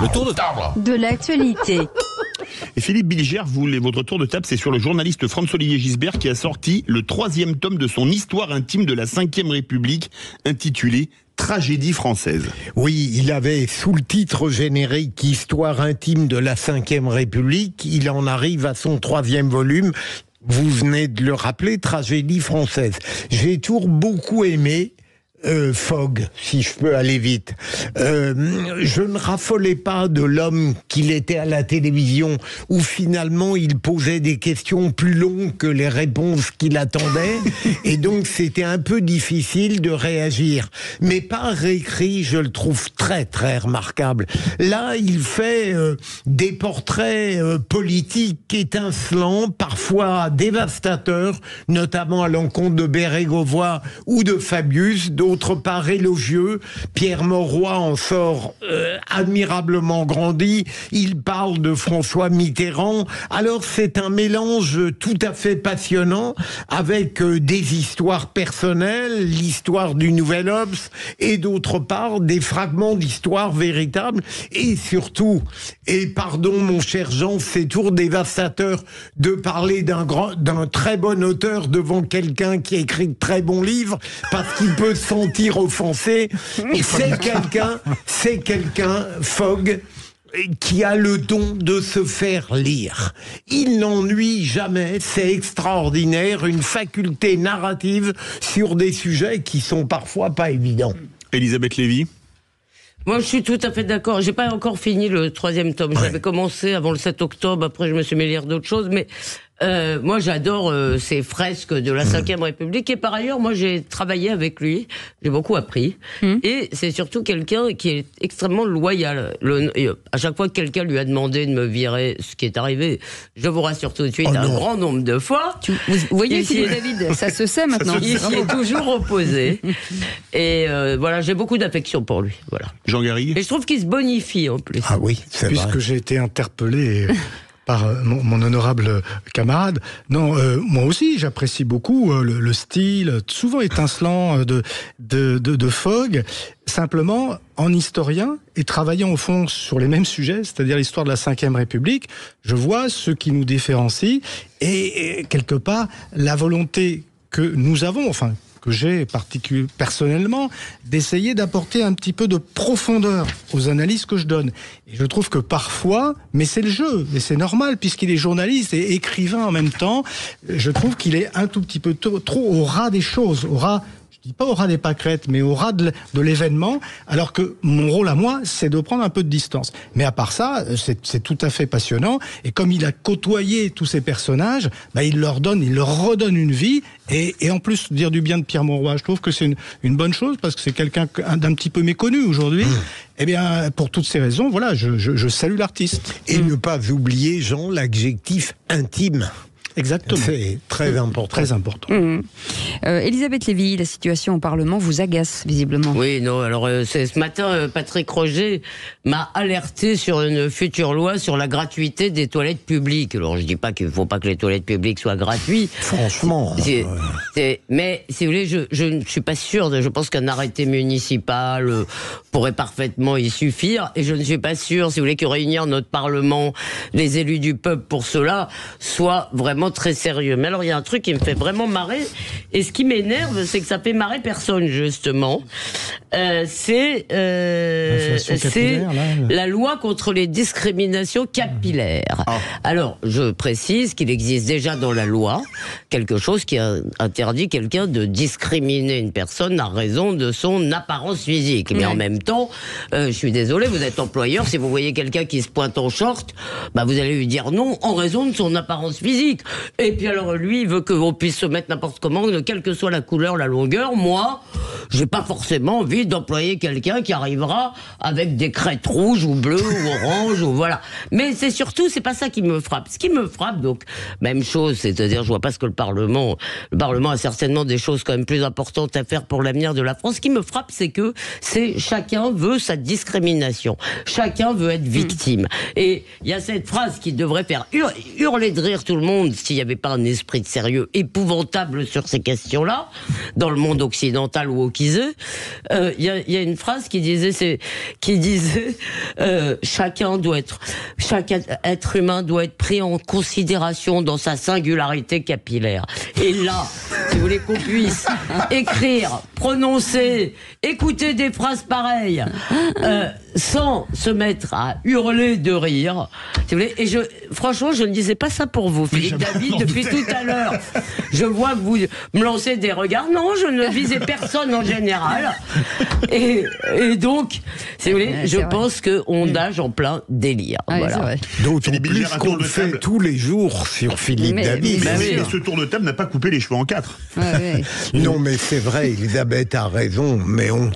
Le tour de table de l'actualité. Et Philippe Bilger, votre tour de table, c'est sur le journaliste François-Olivier Gisbert qui a sorti le 3e tome de son histoire intime de la 5e République, intitulé Tragédie française. Oui, il avait sous le titre générique Histoire intime de la 5e République. Il en arrive à son 3e volume. Vous venez de le rappeler, Tragédie française. J'ai toujours beaucoup aimé Fogg, si je peux aller vite. Je ne raffolais pas de l'homme qu'il était à la télévision, où finalement il posait des questions plus longues que les réponses qu'il attendait, et donc c'était un peu difficile de réagir. Mais par écrit, je le trouve très très remarquable. Là, il fait des portraits politiques étincelants, parfois dévastateurs, notamment à l'encontre de Bérégovoy ou de Fabius, d'autre part élogieux. Pierre Mauroy en sort admirablement grandi. Il parle de François Mitterrand. Alors c'est un mélange tout à fait passionnant avec des histoires personnelles, l'histoire du Nouvel Obs et d'autre part des fragments d'histoire véritables et surtout, et pardon mon cher Jean, c'est toujours dévastateur de parler d'un très bon auteur devant quelqu'un qui a écrit de très bons livres parce qu'il peut se sentir offensé. C'est quelqu'un, Fogg, qui a le don de se faire lire. Il n'ennuie jamais, c'est extraordinaire, une faculté narrative sur des sujets qui sont parfois pas évidents. Elisabeth Lévy ? Moi, je suis tout à fait d'accord. J'ai pas encore fini le 3e tome. J'avais commencé avant le 7 octobre. Après, je me suis mis à lire d'autres choses. Mais moi, j'adore ces fresques de la 5e République. Et par ailleurs, moi, j'ai travaillé avec lui. J'ai beaucoup appris. Et c'est surtout quelqu'un qui est extrêmement loyal. À chaque fois que quelqu'un lui a demandé de me virer, ce qui est arrivé, je vous rassure tout de suite, un grand nombre de fois. Vous voyez, Philippe David, ça se sait maintenant. Il s'y est toujours opposé. Et voilà, j'ai beaucoup d'affection pour lui. Voilà. Jean Garrigue. Et je trouve qu'il se bonifie en plus. Ah oui, c'est vrai. Puisque j'ai été interpellé par mon honorable camarade. Non, moi aussi, j'apprécie beaucoup le style, souvent étincelant de Fogg. Simplement, en historien, et travaillant au fond sur les mêmes sujets, c'est-à-dire l'histoire de la 5e République, je vois ce qui nous différencie et quelque part, la volonté que nous avons, enfin, que j'ai personnellement, d'essayer d'apporter un petit peu de profondeur aux analyses que je donne. Et je trouve que parfois, mais c'est le jeu, et c'est normal, puisqu'il est journaliste et écrivain en même temps, je trouve qu'il est un tout petit peu trop au ras des choses, je dis pas au ras des pâquerettes, mais au ras de l'événement, alors que mon rôle à moi, c'est de prendre un peu de distance. Mais à part ça, c'est tout à fait passionnant, et comme il a côtoyé tous ces personnages, il leur redonne une vie, et en plus, dire du bien de Pierre Mauroy, je trouve que c'est une bonne chose, parce que c'est quelqu'un d'un petit peu méconnu aujourd'hui. Eh bien, pour toutes ces raisons, voilà, je salue l'artiste. Et ne pas oublier, Jean, l'adjectif intime. Exactement. C'est très important. Très important. Elisabeth Lévy, la situation au Parlement vous agace, visiblement. Oui, non, alors ce matin, Patrick Roger m'a alerté sur une future loi sur la gratuité des toilettes publiques. Alors, je dis pas qu'il faut pas que les toilettes publiques soient gratuites. Franchement. Mais, si vous voulez, je ne suis pas sûr. Je pense qu'un arrêté municipal pourrait parfaitement y suffire. Et je ne suis pas sûr, si vous voulez, que réunir notre Parlement, les élus du peuple pour cela, soit vraiment très sérieux. Mais alors, il y a un truc qui me fait vraiment marrer, et ce qui m'énerve, c'est que ça fait marrer personne, justement. C'est la loi contre les discriminations capillaires. Alors, je précise qu'il existe déjà dans la loi quelque chose qui interdit quelqu'un de discriminer une personne à raison de son apparence physique. Mais en même temps, je suis désolé, vous êtes employeur, si vous voyez quelqu'un qui se pointe en short, vous allez lui dire non en raison de son apparence physique. Et puis alors lui, il veut qu'on puisse se mettre n'importe comment, quelle que soit la couleur, la longueur. Moi, j'ai pas forcément envie d'employer quelqu'un qui arrivera avec des crêtes rouges ou bleues ou oranges ou voilà. Mais c'est surtout, c'est pas ça qui me frappe. Ce qui me frappe, donc, même chose, c'est-à-dire, je vois pas ce que le Parlement a certainement des choses quand même plus importantes à faire pour l'avenir de la France. Ce qui me frappe, c'est que chacun veut sa discrimination. Chacun veut être victime. Et il y a cette phrase qui devrait faire hurler de rire tout le monde s'il n'y avait pas un esprit de sérieux épouvantable sur ces questions-là, dans le monde occidental ou occisé. Il y a une phrase qui disait chaque être humain doit être pris en considération dans sa singularité capillaire. Et là, si vous voulez qu'on puisse écrire, prononcer, écouter des phrases pareilles, sans se mettre à hurler de rire, si vous voulez, et franchement, je ne disais pas ça pour vous, Philippe David, depuis tout à l'heure. Je vois que vous me lancez des regards. Non, je ne visais personne en général. Et donc, si vous voulez, je pense qu'on nage en plein délire. Voilà. D'autant plus qu'on le fait tous les jours sur Philippe David. Mais ce tour de table n'a pas coupé les cheveux en quatre. Non, mais c'est vrai, Elisabeth a raison, mais on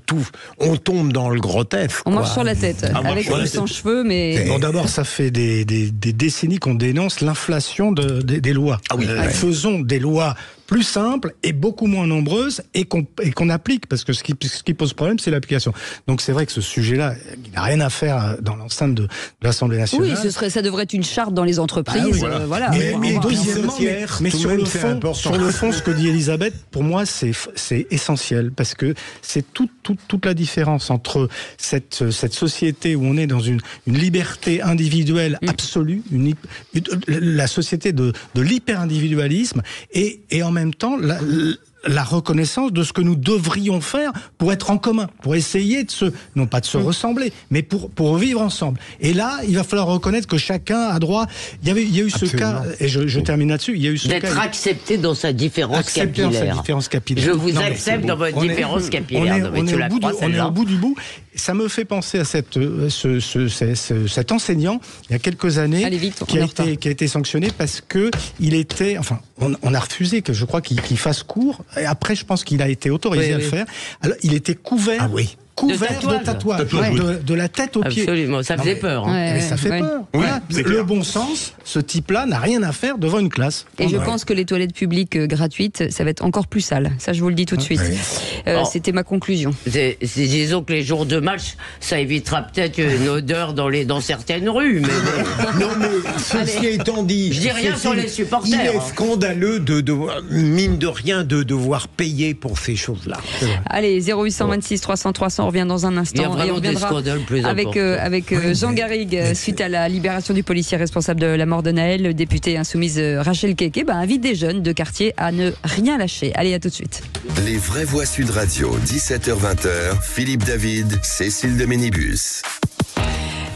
tombe dans le grotesque. On marche sur la tête, avec ou sans cheveux, mais... Bon, d'abord, ça fait des décennies qu'on dénonce l'inflation des lois. Faisons des lois plus simple et beaucoup moins nombreuse et qu'on applique, parce que ce qui pose problème, c'est l'application. Donc c'est vrai que ce sujet-là, il n'a rien à faire dans l'enceinte de l'Assemblée nationale. Oui, ça devrait être une charte dans les entreprises. Voilà. Mais sur le fond, ce que dit Elisabeth, pour moi, c'est essentiel, parce que c'est toute la différence entre cette société où on est dans une liberté individuelle absolue, la société de l'hyper-individualisme, et en même temps la reconnaissance de ce que nous devrions faire pour être en commun, pour essayer non pas de se ressembler, mais pour vivre ensemble. Et là, il va falloir reconnaître que chacun a droit. Il y a eu ce cas, et je termine là-dessus. Il y a eu ce cas d'être accepté dans sa différence capillaire. Je vous accepte dans votre différence capillaire. On est au bout du bout. Ça me fait penser à cet enseignant il y a quelques années qui a été sanctionné parce que il était, on a refusé que je crois qu'il fasse cours. Et après, je pense qu'il a été autorisé à le faire. Alors, il était couvert. De tatouage, de la tête aux pieds. Absolument, ça faisait peur. Mais ça fait peur. Voilà. Le bon sens, ce type-là n'a rien à faire devant une classe. Et je pense que les toilettes publiques gratuites, ça va être encore plus sale. Ça, je vous le dis tout de suite. C'était ma conclusion. Disons que les jours de match, ça évitera peut-être une odeur dans certaines rues. Mais... Non, mais ceci étant dit, je dis rien sur les supporters. Il est scandaleux mine de rien, de devoir payer pour ces choses-là. Allez, 0826 300 300. On revient dans un instant et on reviendra avec Jean Garrigue suite à la libération du policier responsable de la mort de Naël. Le député insoumise Rachel Keke invite des jeunes de quartier à ne rien lâcher. Allez, à tout de suite. Les vraies voix Sud Radio, 17h-20h, Philippe David, Cécile de Ménibus.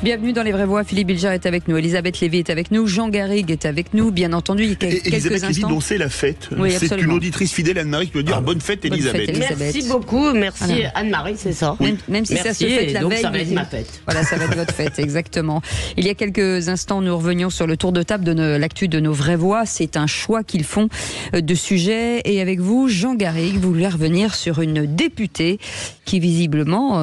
Bienvenue dans Les Vraies Voix. Philippe Bilger est avec nous, Elisabeth Lévy est avec nous, Jean Garrigue est avec nous, bien entendu. Il y a quelques Elisabeth instants. Lévy, dont c'est la fête. Oui, c'est une auditrice fidèle, Anne-Marie, qui veut dire bonne fête, Elisabeth. Merci beaucoup, merci Anne-Marie, c'est ça. Même si ça se fête la veille. Ça va être ma fête. Voilà, ça va être votre fête, exactement. Il y a quelques instants, nous revenions sur le tour de table de l'actu de nos Vraies Voix. C'est un choix qu'ils font de sujets. Et avec vous, Jean Garrigue, vous voulez revenir sur une députée qui visiblement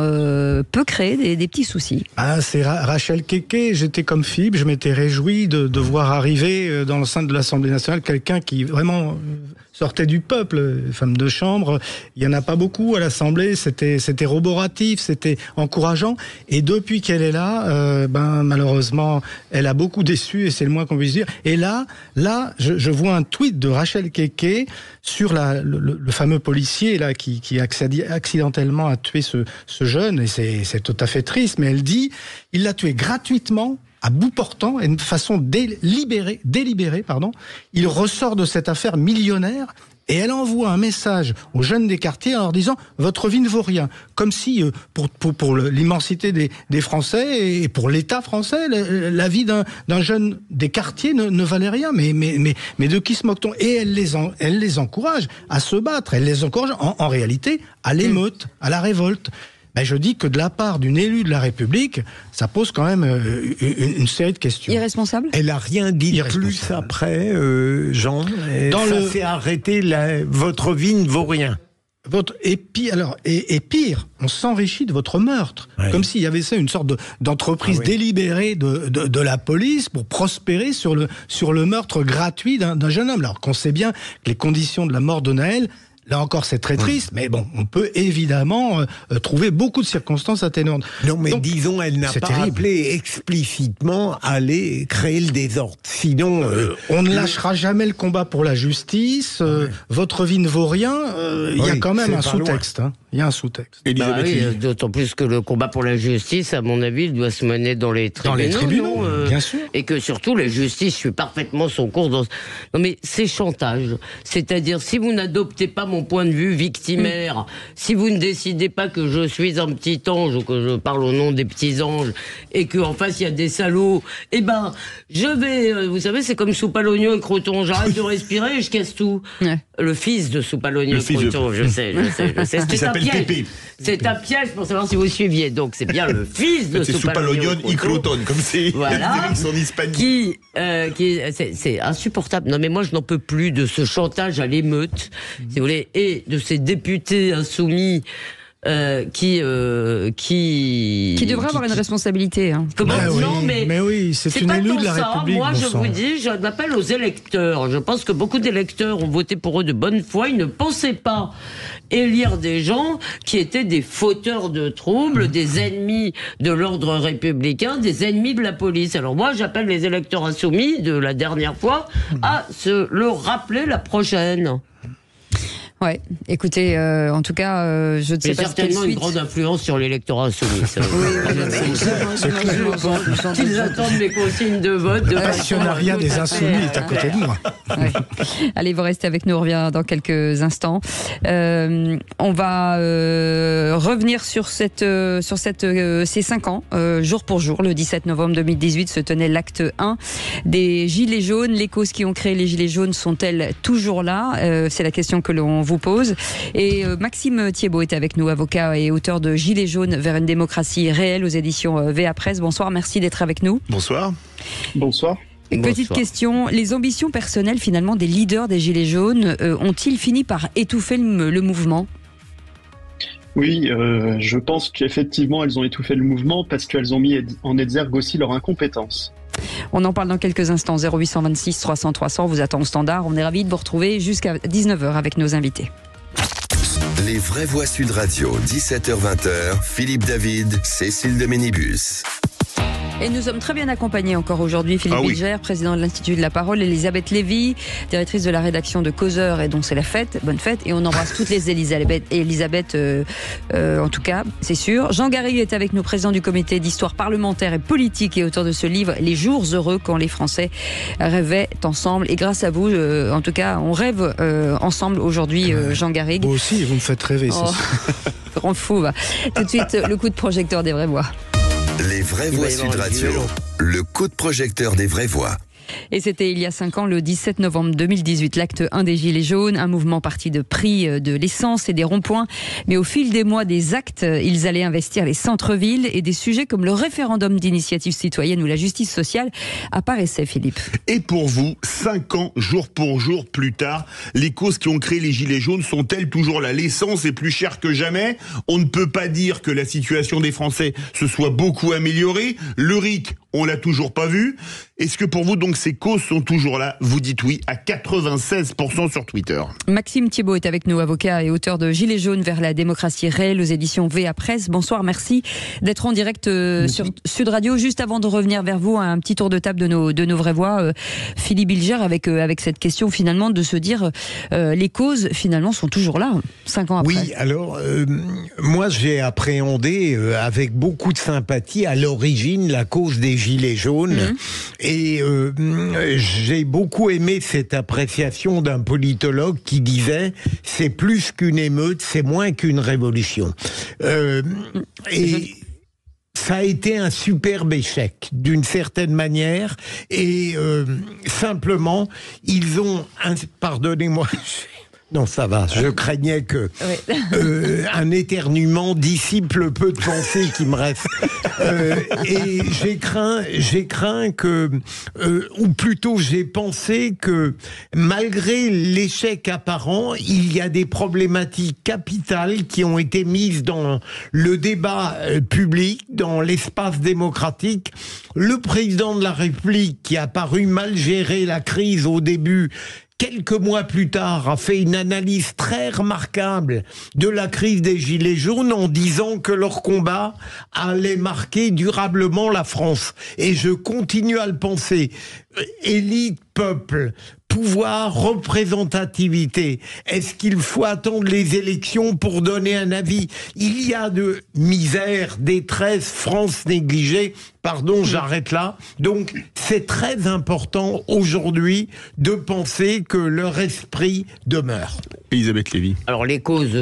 peut créer des petits soucis. C'est Rachel Keke. J'étais comme Philippe, je m'étais réjoui de voir arriver dans le sein de l'Assemblée nationale quelqu'un qui vraiment sortait du peuple, femme de chambre. Il y en a pas beaucoup à l'Assemblée, c'était roboratif, c'était encourageant. Et depuis qu'elle est là, malheureusement, elle a beaucoup déçu, et c'est le moins qu'on puisse dire. Et là, je vois un tweet de Rachel Keke sur le fameux policier là qui accidentellement a tué ce jeune, et c'est tout à fait triste. Mais elle dit, il l'a tué gratuitement, à bout portant, et de façon délibérée, il ressort de cette affaire millionnaire, et elle envoie un message aux jeunes des quartiers en leur disant « Votre vie ne vaut rien ». Comme si, pour l'immensité des Français et pour l'État français, la vie d'un jeune des quartiers ne valait rien. Mais de qui se moque-t-on ? Et elle les encourage à se battre, elle les encourage en réalité à l'émeute, à la révolte. Je dis que de la part d'une élue de la République, ça pose quand même une série de questions. Irresponsable ? Elle n'a rien dit plus après, Jean. Ça fait arrêter votre vie ne vaut rien. Et pire, on s'enrichit de votre meurtre. Ouais. Comme s'il y avait ça, une sorte d'entreprise délibérée de la police pour prospérer sur le meurtre gratuit d'un jeune homme. Alors qu'on sait bien que les conditions de la mort de Naël, là encore, c'est très triste, mais bon, on peut évidemment trouver beaucoup de circonstances atténuantes. Non, mais donc, disons, elle n'a pas appelé explicitement à aller créer le désordre. Sinon... on ne lâchera jamais le combat pour la justice, votre vie ne vaut rien, il y a quand même un sous-texte. Il y a un sous-texte. D'autant plus que le combat pour la justice, à mon avis, il doit se mener dans les tribunaux. Bien sûr. Et que surtout, la justice suit parfaitement son cours dans... Non mais c'est chantage. C'est-à-dire, si vous n'adoptez pas mon point de vue victimaire, si vous ne décidez pas que je suis un petit ange, ou que je parle au nom des petits anges, et qu'en face il y a des salauds, je vais... vous savez, c'est comme soupe à l'oignon et croton. J'arrête de respirer et je casse tout. Ouais. Le fils de soupe à l'oignon et croton, je sais. C'est un piège pour savoir si vous suiviez. Donc c'est bien le fils de soupe à l'oignon et croton, comme c'est en Hispanie. C'est insupportable. Non mais moi je n'en peux plus de ce chantage à l'émeute, si vous voulez, et de ces députés insoumis qui devrait avoir une responsabilité. Hein. Comment oui, non, mais oui, c'est une élue de la République. Moi, je bon vous sang. dis, je m'appelle aux électeurs. Je pense que beaucoup d'électeurs ont voté pour eux de bonne foi. Ils ne pensaient pas élire des gens qui étaient des fauteurs de troubles, des ennemis de l'ordre républicain, des ennemis de la police. Alors moi, j'appelle les électeurs insoumis de la dernière fois à se le rappeler la prochaine. Ouais, écoutez, en tout cas, je ne sais pas certainement quelle suite. une grande influence sur l'électorat insoumis. Qu'ils attendent mes consignes de vote. L'actionnariat des insoumis est à côté de moi. Ouais. Allez, vous restez avec nous, on revient dans quelques instants. On va revenir sur ces 5 ans, jour pour jour. Le 17 novembre 2018 se tenait l'acte 1 des Gilets jaunes. Les causes qui ont créé les Gilets jaunes sont-elles toujours là ? C'est la question que l'on vous pose. Et Maxime Thiebaud est avec nous, avocat et auteur de Gilets jaunes vers une démocratie réelle aux éditions VA Presse. Bonsoir, merci d'être avec nous. Bonsoir. Bonsoir. Une petite question, les ambitions personnelles finalement des leaders des Gilets jaunes ont-ils fini par étouffer le mouvement ? Oui, je pense qu'effectivement elles ont étouffé le mouvement parce qu'elles ont mis en exergue aussi leur incompétence. On en parle dans quelques instants. 0826 300 300 vous attend au standard. On est ravis de vous retrouver jusqu'à 19h avec nos invités. Les vraies voix Sud Radio, 17h-20h, Philippe David, Cécile de Ménibus. Et nous sommes très bien accompagnés encore aujourd'hui. Philippe Bilger, président de l'Institut de la Parole, Elisabeth Lévy, directrice de la rédaction de Causeur et dont c'est la fête. Bonne fête. Et on embrasse toutes les Elisabeth, en tout cas, c'est sûr. Jean Garrigue est avec nous, président du comité d'histoire parlementaire et politique et auteur de ce livre, Les jours heureux quand les Français rêvaient ensemble. Et grâce à vous, en tout cas, on rêve ensemble aujourd'hui, Jean Garrigue. Vous aussi, vous me faites rêver, c'est ça. Grand fou, va. Tout de suite, le coup de projecteur des vraies voix. Les vraies voix Sud Radio, le coup de projecteur des vraies voix. Et c'était il y a 5 ans, le 17 novembre 2018, l'acte 1 des Gilets jaunes, un mouvement parti de prix de l'essence et des ronds-points. Mais au fil des mois, des actes, ils allaient investir les centres-villes et des sujets comme le référendum d'initiative citoyenne ou la justice sociale apparaissaient, Philippe. Et pour vous, 5 ans, jour pour jour plus tard, les causes qui ont créé les Gilets jaunes sont-elles toujours là ? L'essence est plus chère que jamais. On ne peut pas dire que la situation des Français se soit beaucoup améliorée. Le RIC, on l'a toujours pas vu. Est-ce que pour vous, donc, ces causes sont toujours là ? Vous dites oui à 96% sur Twitter. Maxime Thiebaud est avec nous, avocat et auteur de Gilets jaunes vers la démocratie réelle aux éditions VA Presse. Bonsoir, merci d'être en direct sur Sud Radio. Juste avant de revenir vers vous, un petit tour de table de nos vraies voix. Philippe Bilger, avec cette question finalement de se dire les causes finalement sont toujours là, 5 ans après. Oui, alors moi j'ai appréhendé avec beaucoup de sympathie à l'origine la cause des Gilets jaunes. Et j'ai beaucoup aimé cette appréciation d'un politologue qui disait « c'est plus qu'une émeute, c'est moins qu'une révolution ». Et ça a été un superbe échec, d'une certaine manière, et simplement, ils ont... Pardonnez-moi... Non, ça va. Je craignais que un éternuement dissipe le peu de pensée qui me reste. Et j'ai craint que, ou plutôt j'ai pensé que, malgré l'échec apparent, il y a des problématiques capitales qui ont été mises dans le débat public, dans l'espace démocratique. Le président de la République, qui a paru mal gérer la crise au début, quelques mois plus tard, a fait une analyse très remarquable de la crise des Gilets jaunes en disant que leur combat allait marquer durablement la France. Et je continue à le penser. Élite, peuple, pouvoir, représentativité. Est-ce qu'il faut attendre les élections pour donner un avis ? Il y a de misère, détresse, France négligée. Pardon, j'arrête là. Donc, c'est très important aujourd'hui de penser que leur esprit demeure. Elisabeth Lévy. Alors, les causes,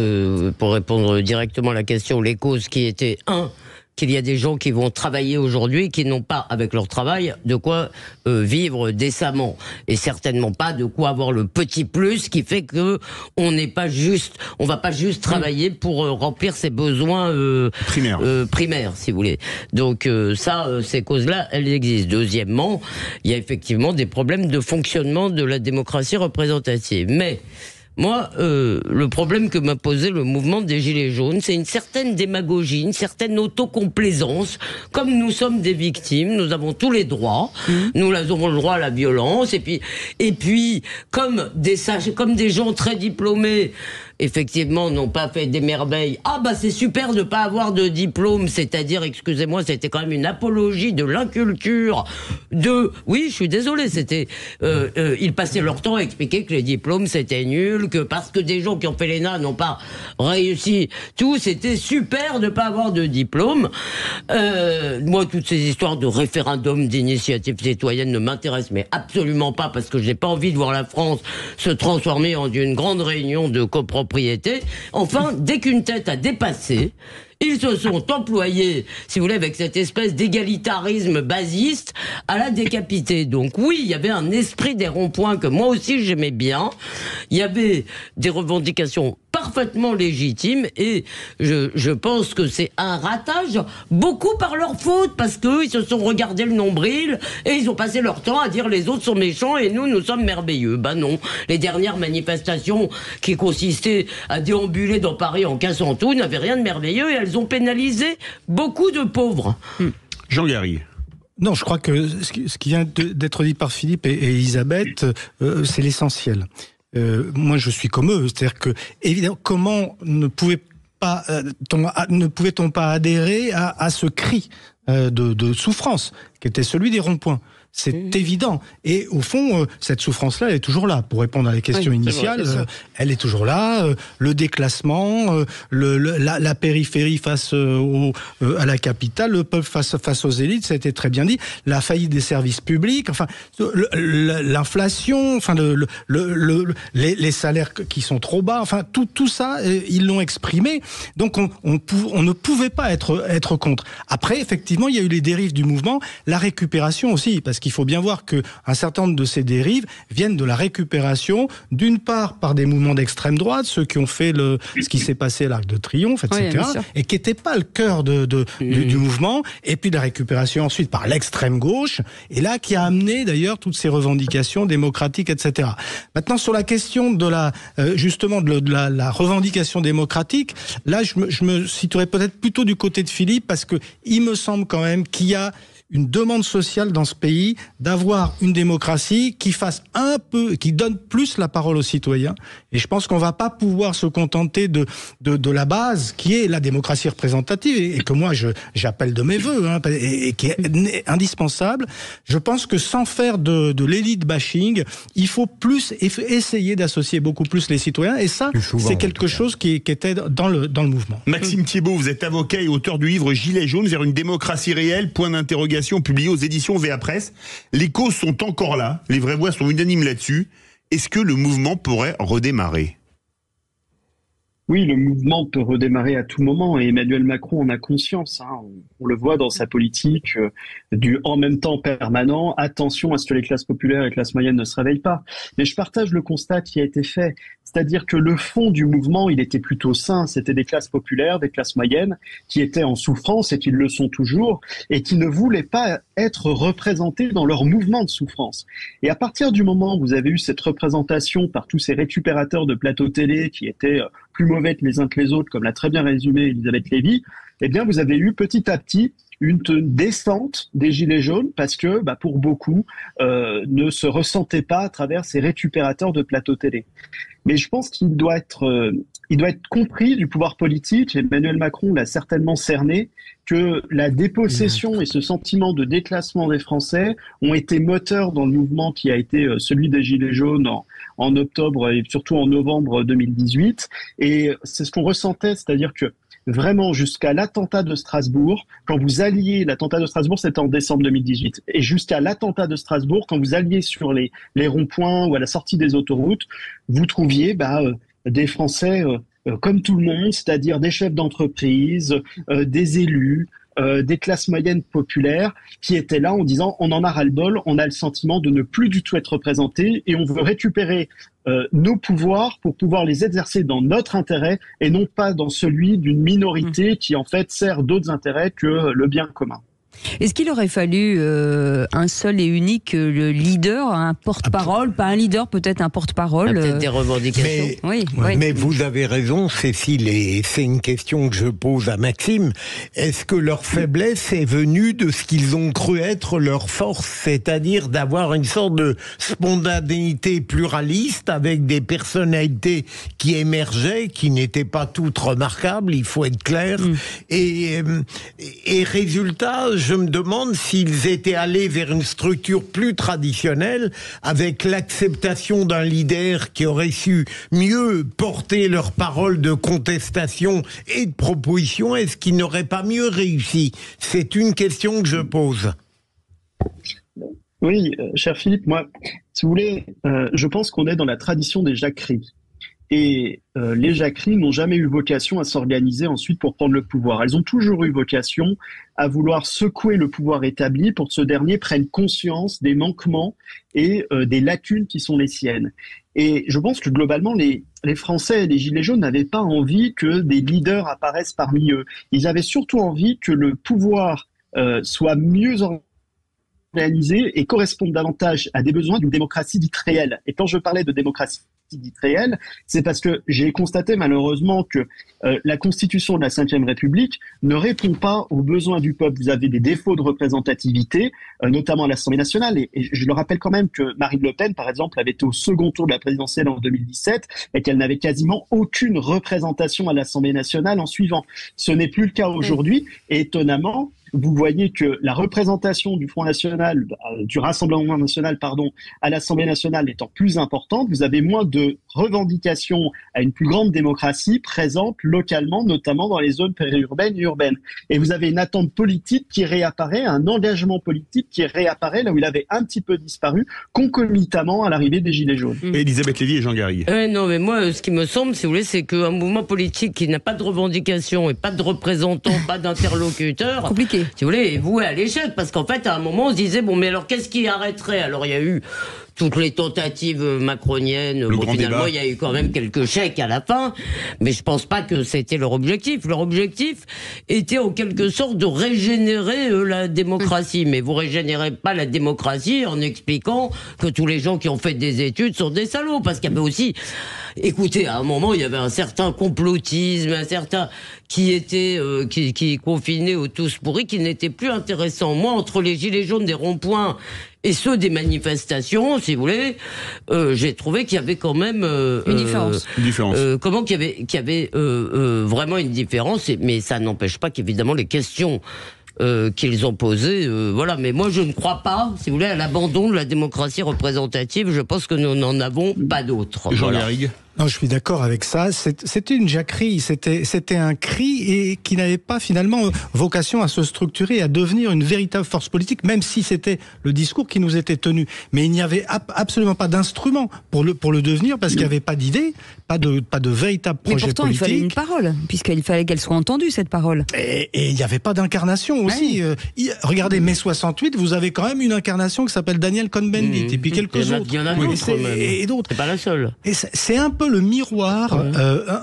pour répondre directement à la question, les causes qui étaient, qu'il y a des gens qui vont travailler aujourd'hui qui n'ont pas, avec leur travail, de quoi vivre décemment. Et certainement pas de quoi avoir le petit plus qui fait que on va pas juste travailler pour remplir ses besoins primaires, si vous voulez. Donc ces causes-là, elles existent. Deuxièmement, il y a effectivement des problèmes de fonctionnement de la démocratie représentative. Mais Moi, le problème que m'a posé le mouvement des Gilets jaunes, c'est une certaine démagogie, une certaine autocomplaisance. Comme nous sommes des victimes, nous avons tous les droits, nous avons le droit à la violence, et puis comme des gens très diplômés, effectivement, n'ont pas fait des merveilles. Ah bah c'est super de pas avoir de diplôme, c'est-à-dire, excusez-moi, c'était quand même une apologie de l'inculture, oui, je suis désolé, c'était, ils passaient leur temps à expliquer que les diplômes c'était nul, que parce que des gens qui ont fait l'ENA n'ont pas réussi, c'était super de pas avoir de diplôme. Moi, toutes ces histoires de référendum, d'initiative citoyenne ne m'intéressent mais absolument pas, parce que j'ai pas envie de voir la France se transformer en une grande réunion de copropriété. Enfin, dès qu'une tête a dépassé, ils se sont employés, si vous voulez, avec cette espèce d'égalitarisme basiste, à la décapiter. Donc oui, il y avait un esprit des ronds-points que moi aussi j'aimais bien. Il y avait des revendications parfaitement légitimes, et je pense que c'est un ratage, beaucoup par leur faute, parce qu'eux, ils se sont regardés le nombril et ils ont passé leur temps à dire les autres sont méchants et nous sommes merveilleux. Ben non, les dernières manifestations qui consistaient à déambuler dans Paris en cassant tout n'avaient rien de merveilleux, et elles ont pénalisé beaucoup de pauvres. Jean Garry. Non, je crois que ce qui vient d'être dit par Philippe et Elisabeth, c'est l'essentiel. Moi, je suis comme eux, c'est-à-dire que, évidemment, comment ne pouvait-on pas adhérer à ce cri de souffrance qui était celui des ronds-points? C'est évident. Et au fond, cette souffrance-là, elle est toujours là. Pour répondre à la question initiale, elle est toujours là. Le déclassement, la périphérie face à la capitale, le peuple face aux élites, ça a été très bien dit. La faillite des services publics, enfin, l'inflation, enfin, les salaires qui sont trop bas, enfin, tout ça, ils l'ont exprimé. Donc, on ne pouvait pas être contre. Après, effectivement, il y a eu les dérives du mouvement, la récupération aussi, parce qu'il faut bien voir qu'un certain nombre de ces dérives viennent de la récupération, d'une part par des mouvements d'extrême droite, ceux qui ont fait ce qui s'est passé à l'Arc de Triomphe, etc., et qui n'étaient pas le cœur du mouvement, et puis de la récupération ensuite par l'extrême gauche, et là qui a amené d'ailleurs toutes ces revendications démocratiques, etc. Maintenant, sur la question de la revendication démocratique, là je me situerais peut-être plutôt du côté de Philippe, parce que il me semble quand même qu'il y a une demande sociale dans ce pays d'avoir une démocratie qui fasse qui donne plus la parole aux citoyens. Et je pense qu'on va pas pouvoir se contenter de la base qui est la démocratie représentative, et que moi j'appelle de mes vœux, et qui est indispensable. Je pense que sans faire de l'élite bashing, il faut plus essayer d'associer beaucoup plus les citoyens, et ça, c'est quelque chose qui était dans le mouvement. Maxime Thiebaud, vous êtes avocat et auteur du livre Gilets jaunes vers une démocratie réelle, point d'interrogation, publié aux éditions VA Presse. Les causes sont encore là, les vraies voix sont unanimes là-dessus. Est-ce que le mouvement pourrait redémarrer ? Oui, le mouvement peut redémarrer à tout moment, et Emmanuel Macron en a conscience. On le voit dans sa politique du en même temps permanent. Attention à ce que les classes populaires et les classes moyennes ne se réveillent pas. Mais je partage le constat qui a été fait. C'est-à-dire que le fond du mouvement, il était plutôt sain. C'était des classes populaires, des classes moyennes qui étaient en souffrance, et qui le sont toujours, et qui ne voulaient pas être représentées dans leur mouvement de souffrance. Et à partir du moment où vous avez eu cette représentation par tous ces récupérateurs de plateaux télé qui étaient plus mauvais que les uns que les autres, comme l'a très bien résumé Elisabeth Lévy, eh bien vous avez eu petit à petit une descente des Gilets jaunes, parce que pour beaucoup ne se ressentaient pas à travers ces récupérateurs de plateaux télé. Mais je pense qu'il doit être compris du pouvoir politique, et Emmanuel Macron l'a certainement cerné, que la dépossession et ce sentiment de déclassement des Français ont été moteurs dans le mouvement qui a été celui des Gilets jaunes en octobre et surtout en novembre 2018. Et c'est ce qu'on ressentait, c'est-à-dire que vraiment jusqu'à l'attentat de Strasbourg, quand vous alliez, l'attentat de Strasbourg c'était en décembre 2018, et jusqu'à l'attentat de Strasbourg, quand vous alliez sur les ronds-points ou à la sortie des autoroutes, vous trouviez des Français comme tout le monde, c'est-à-dire des chefs d'entreprise, des élus, des classes moyennes populaires qui étaient là en disant on en a ras-le-bol, on a le sentiment de ne plus du tout être représentés, et on veut récupérer nos pouvoirs pour pouvoir les exercer dans notre intérêt et non pas dans celui d'une minorité qui en fait sert d'autres intérêts que le bien commun. Est-ce qu'il aurait fallu un seul et unique leader, un porte-parole, pas un leader, peut-être un porte-parole, peut-être des revendications. Mais vous avez raison, Cécile, et c'est une question que je pose à Maxime. Est-ce que leur faiblesse est venue de ce qu'ils ont cru être leur force, c'est-à-dire d'avoir une sorte de spontanéité pluraliste avec des personnalités qui émergeaient, qui n'étaient pas toutes remarquables, il faut être clair. Et résultat, je me demande s'ils étaient allés vers une structure plus traditionnelle, avec l'acceptation d'un leader qui aurait su mieux porter leurs paroles de contestation et de proposition, est-ce qu'ils n'auraient pas mieux réussi? C'est une question que je pose. Oui, cher Philippe, moi, si vous voulez, je pense qu'on est dans la tradition des jacqueries. Et les jacqueries n'ont jamais eu vocation à s'organiser ensuite pour prendre le pouvoir. Elles ont toujours eu vocation à vouloir secouer le pouvoir établi pour que ce dernier prenne conscience des manquements et des lacunes qui sont les siennes. Et je pense que globalement, les Français et les Gilets jaunes n'avaient pas envie que des leaders apparaissent parmi eux. Ils avaient surtout envie que le pouvoir soit mieux organisé et corresponde davantage à des besoins d'une démocratie dite réelle. Et quand je parlais de démocratie dite réelle, c'est parce que j'ai constaté malheureusement que la Constitution de la Ve République ne répond pas aux besoins du peuple. Vous avez des défauts de représentativité, notamment à l'Assemblée nationale. Et je le rappelle quand même que Marine Le Pen, par exemple, avait été au second tour de la présidentielle en 2017 et qu'elle n'avait quasiment aucune représentation à l'Assemblée nationale en suivant. Ce n'est plus le cas aujourd'hui. Et étonnamment, vous voyez que la représentation du Front National, du Rassemblement National, à l'Assemblée nationale étant plus importante, vous avez moins de revendications à une plus grande démocratie présente localement, notamment dans les zones périurbaines et urbaines. Et vous avez une attente politique qui réapparaît, un engagement politique qui réapparaît là où il avait un petit peu disparu, concomitamment à l'arrivée des Gilets jaunes. Elisabeth Lévy et Jean Garrigue. Non, mais moi, ce qui me semble, si vous voulez, c'est qu'un mouvement politique qui n'a pas de revendications et pas de représentants, pas d'interlocuteurs, compliqué. Si vous voulez, est voué à l'échec, parce qu'en fait, à un moment, on se disait, bon, mais alors qu'est-ce qui arrêterait? Alors, il y a eu toutes les tentatives macroniennes. Bon, finalement, il y a eu quand même quelques chèques à la fin, mais je pense pas que c'était leur objectif. Leur objectif était en quelque sorte de régénérer la démocratie. Mais vous régénérez pas la démocratie en expliquant que tous les gens qui ont fait des études sont des salauds, parce qu'il y avait aussi, écoutez, à un moment, il y avait un certain complotisme, un certain qui était qui confinait au tous pourris, qui n'était plus intéressant. Moi, entre les gilets jaunes des ronds-points et ceux des manifestations, si vous voulez, j'ai trouvé qu'il y avait quand même une différence. Qu'il y avait vraiment une différence, mais ça n'empêche pas qu'évidemment les questions qu'ils ont posées, voilà. Mais moi, je ne crois pas, si vous voulez, à l'abandon de la démocratie représentative. Je pense que nous n'en avons pas d'autres. Jean Garrigue. Non, je suis d'accord avec ça. C'était une jacquerie, c'était un cri et qui n'avait pas finalement vocation à se structurer, à devenir une véritable force politique, même si c'était le discours qui nous était tenu. Mais il n'y avait absolument pas d'instrument pour le devenir, parce qu'il n'y avait pas d'idée, pas de véritable projet politique. Mais pourtant, il fallait une parole, puisqu'il fallait qu'elle soit entendue, cette parole. Et il n'y avait pas d'incarnation aussi. Regardez, mai 68, vous avez quand même une incarnation qui s'appelle Daniel Cohn-Bendit, et puis quelques autres. Il y en a d'autres même. Et d'autres. C'est pas la seule. Et c'est un peu le miroir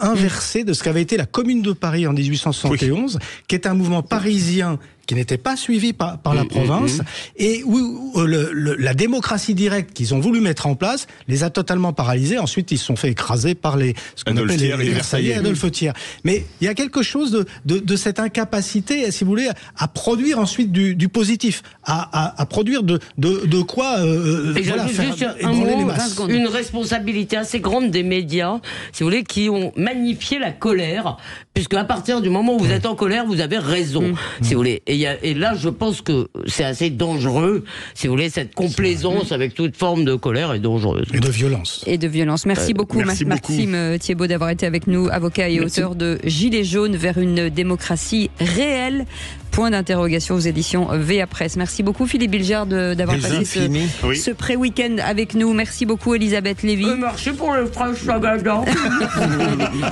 inversé de ce qu'avait été la Commune de Paris en 1871, qui est un mouvement parisien qui n'était pas suivi par la province, et où la démocratie directe qu'ils ont voulu mettre en place les a totalement paralysés. Ensuite, ils se sont fait écraser par ce qu'on appelle les Versaillais et Adolphe Thiers. Mais il y a quelque chose de cette incapacité, si vous voulez, à produire ensuite du positif, à produire de quoi faire ébranler les masses. Une responsabilité assez grande des médias, si vous voulez, qui ont magnifié la colère, puisque à partir du moment où vous êtes en colère, vous avez raison, si vous voulez. Et là, je pense que c'est assez dangereux, si vous voulez, cette complaisance avec toute forme de colère est dangereuse. Et de violence. Merci beaucoup, Maxime Thiebaud, d'avoir été avec nous, avocat et auteur de Gilets jaunes vers une démocratie réelle. Point d'interrogation aux éditions VA Presse. Merci beaucoup, Philippe Bilger, d'avoir passé ce pré-week-end avec nous. Merci beaucoup, Elisabeth Lévy. Merci pour les fraises Tagada.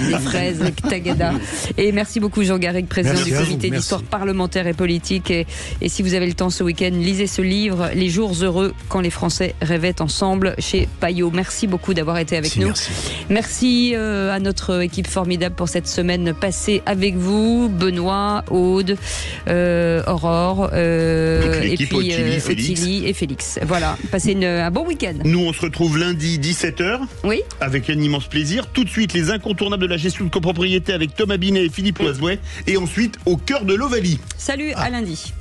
Les fraises Tagada. Et merci beaucoup, Jean Garrigue, président du comité d'histoire parlementaire et politique politique. Et si vous avez le temps ce week-end, lisez ce livre, Les jours heureux quand les Français rêvaient ensemble, chez Payot. Merci beaucoup d'avoir été avec nous. Merci à notre équipe formidable pour cette semaine passée avec vous. Benoît, Aude, Aurore, et puis Ottilie et Félix. Voilà, passez un bon week-end. Nous, on se retrouve lundi 17h. Oui. Avec un immense plaisir. Tout de suite, les incontournables de la gestion de copropriété avec Thomas Binet et Philippe Loisouet. Et ensuite, au cœur de l'Ovalie. Salut, à lundi.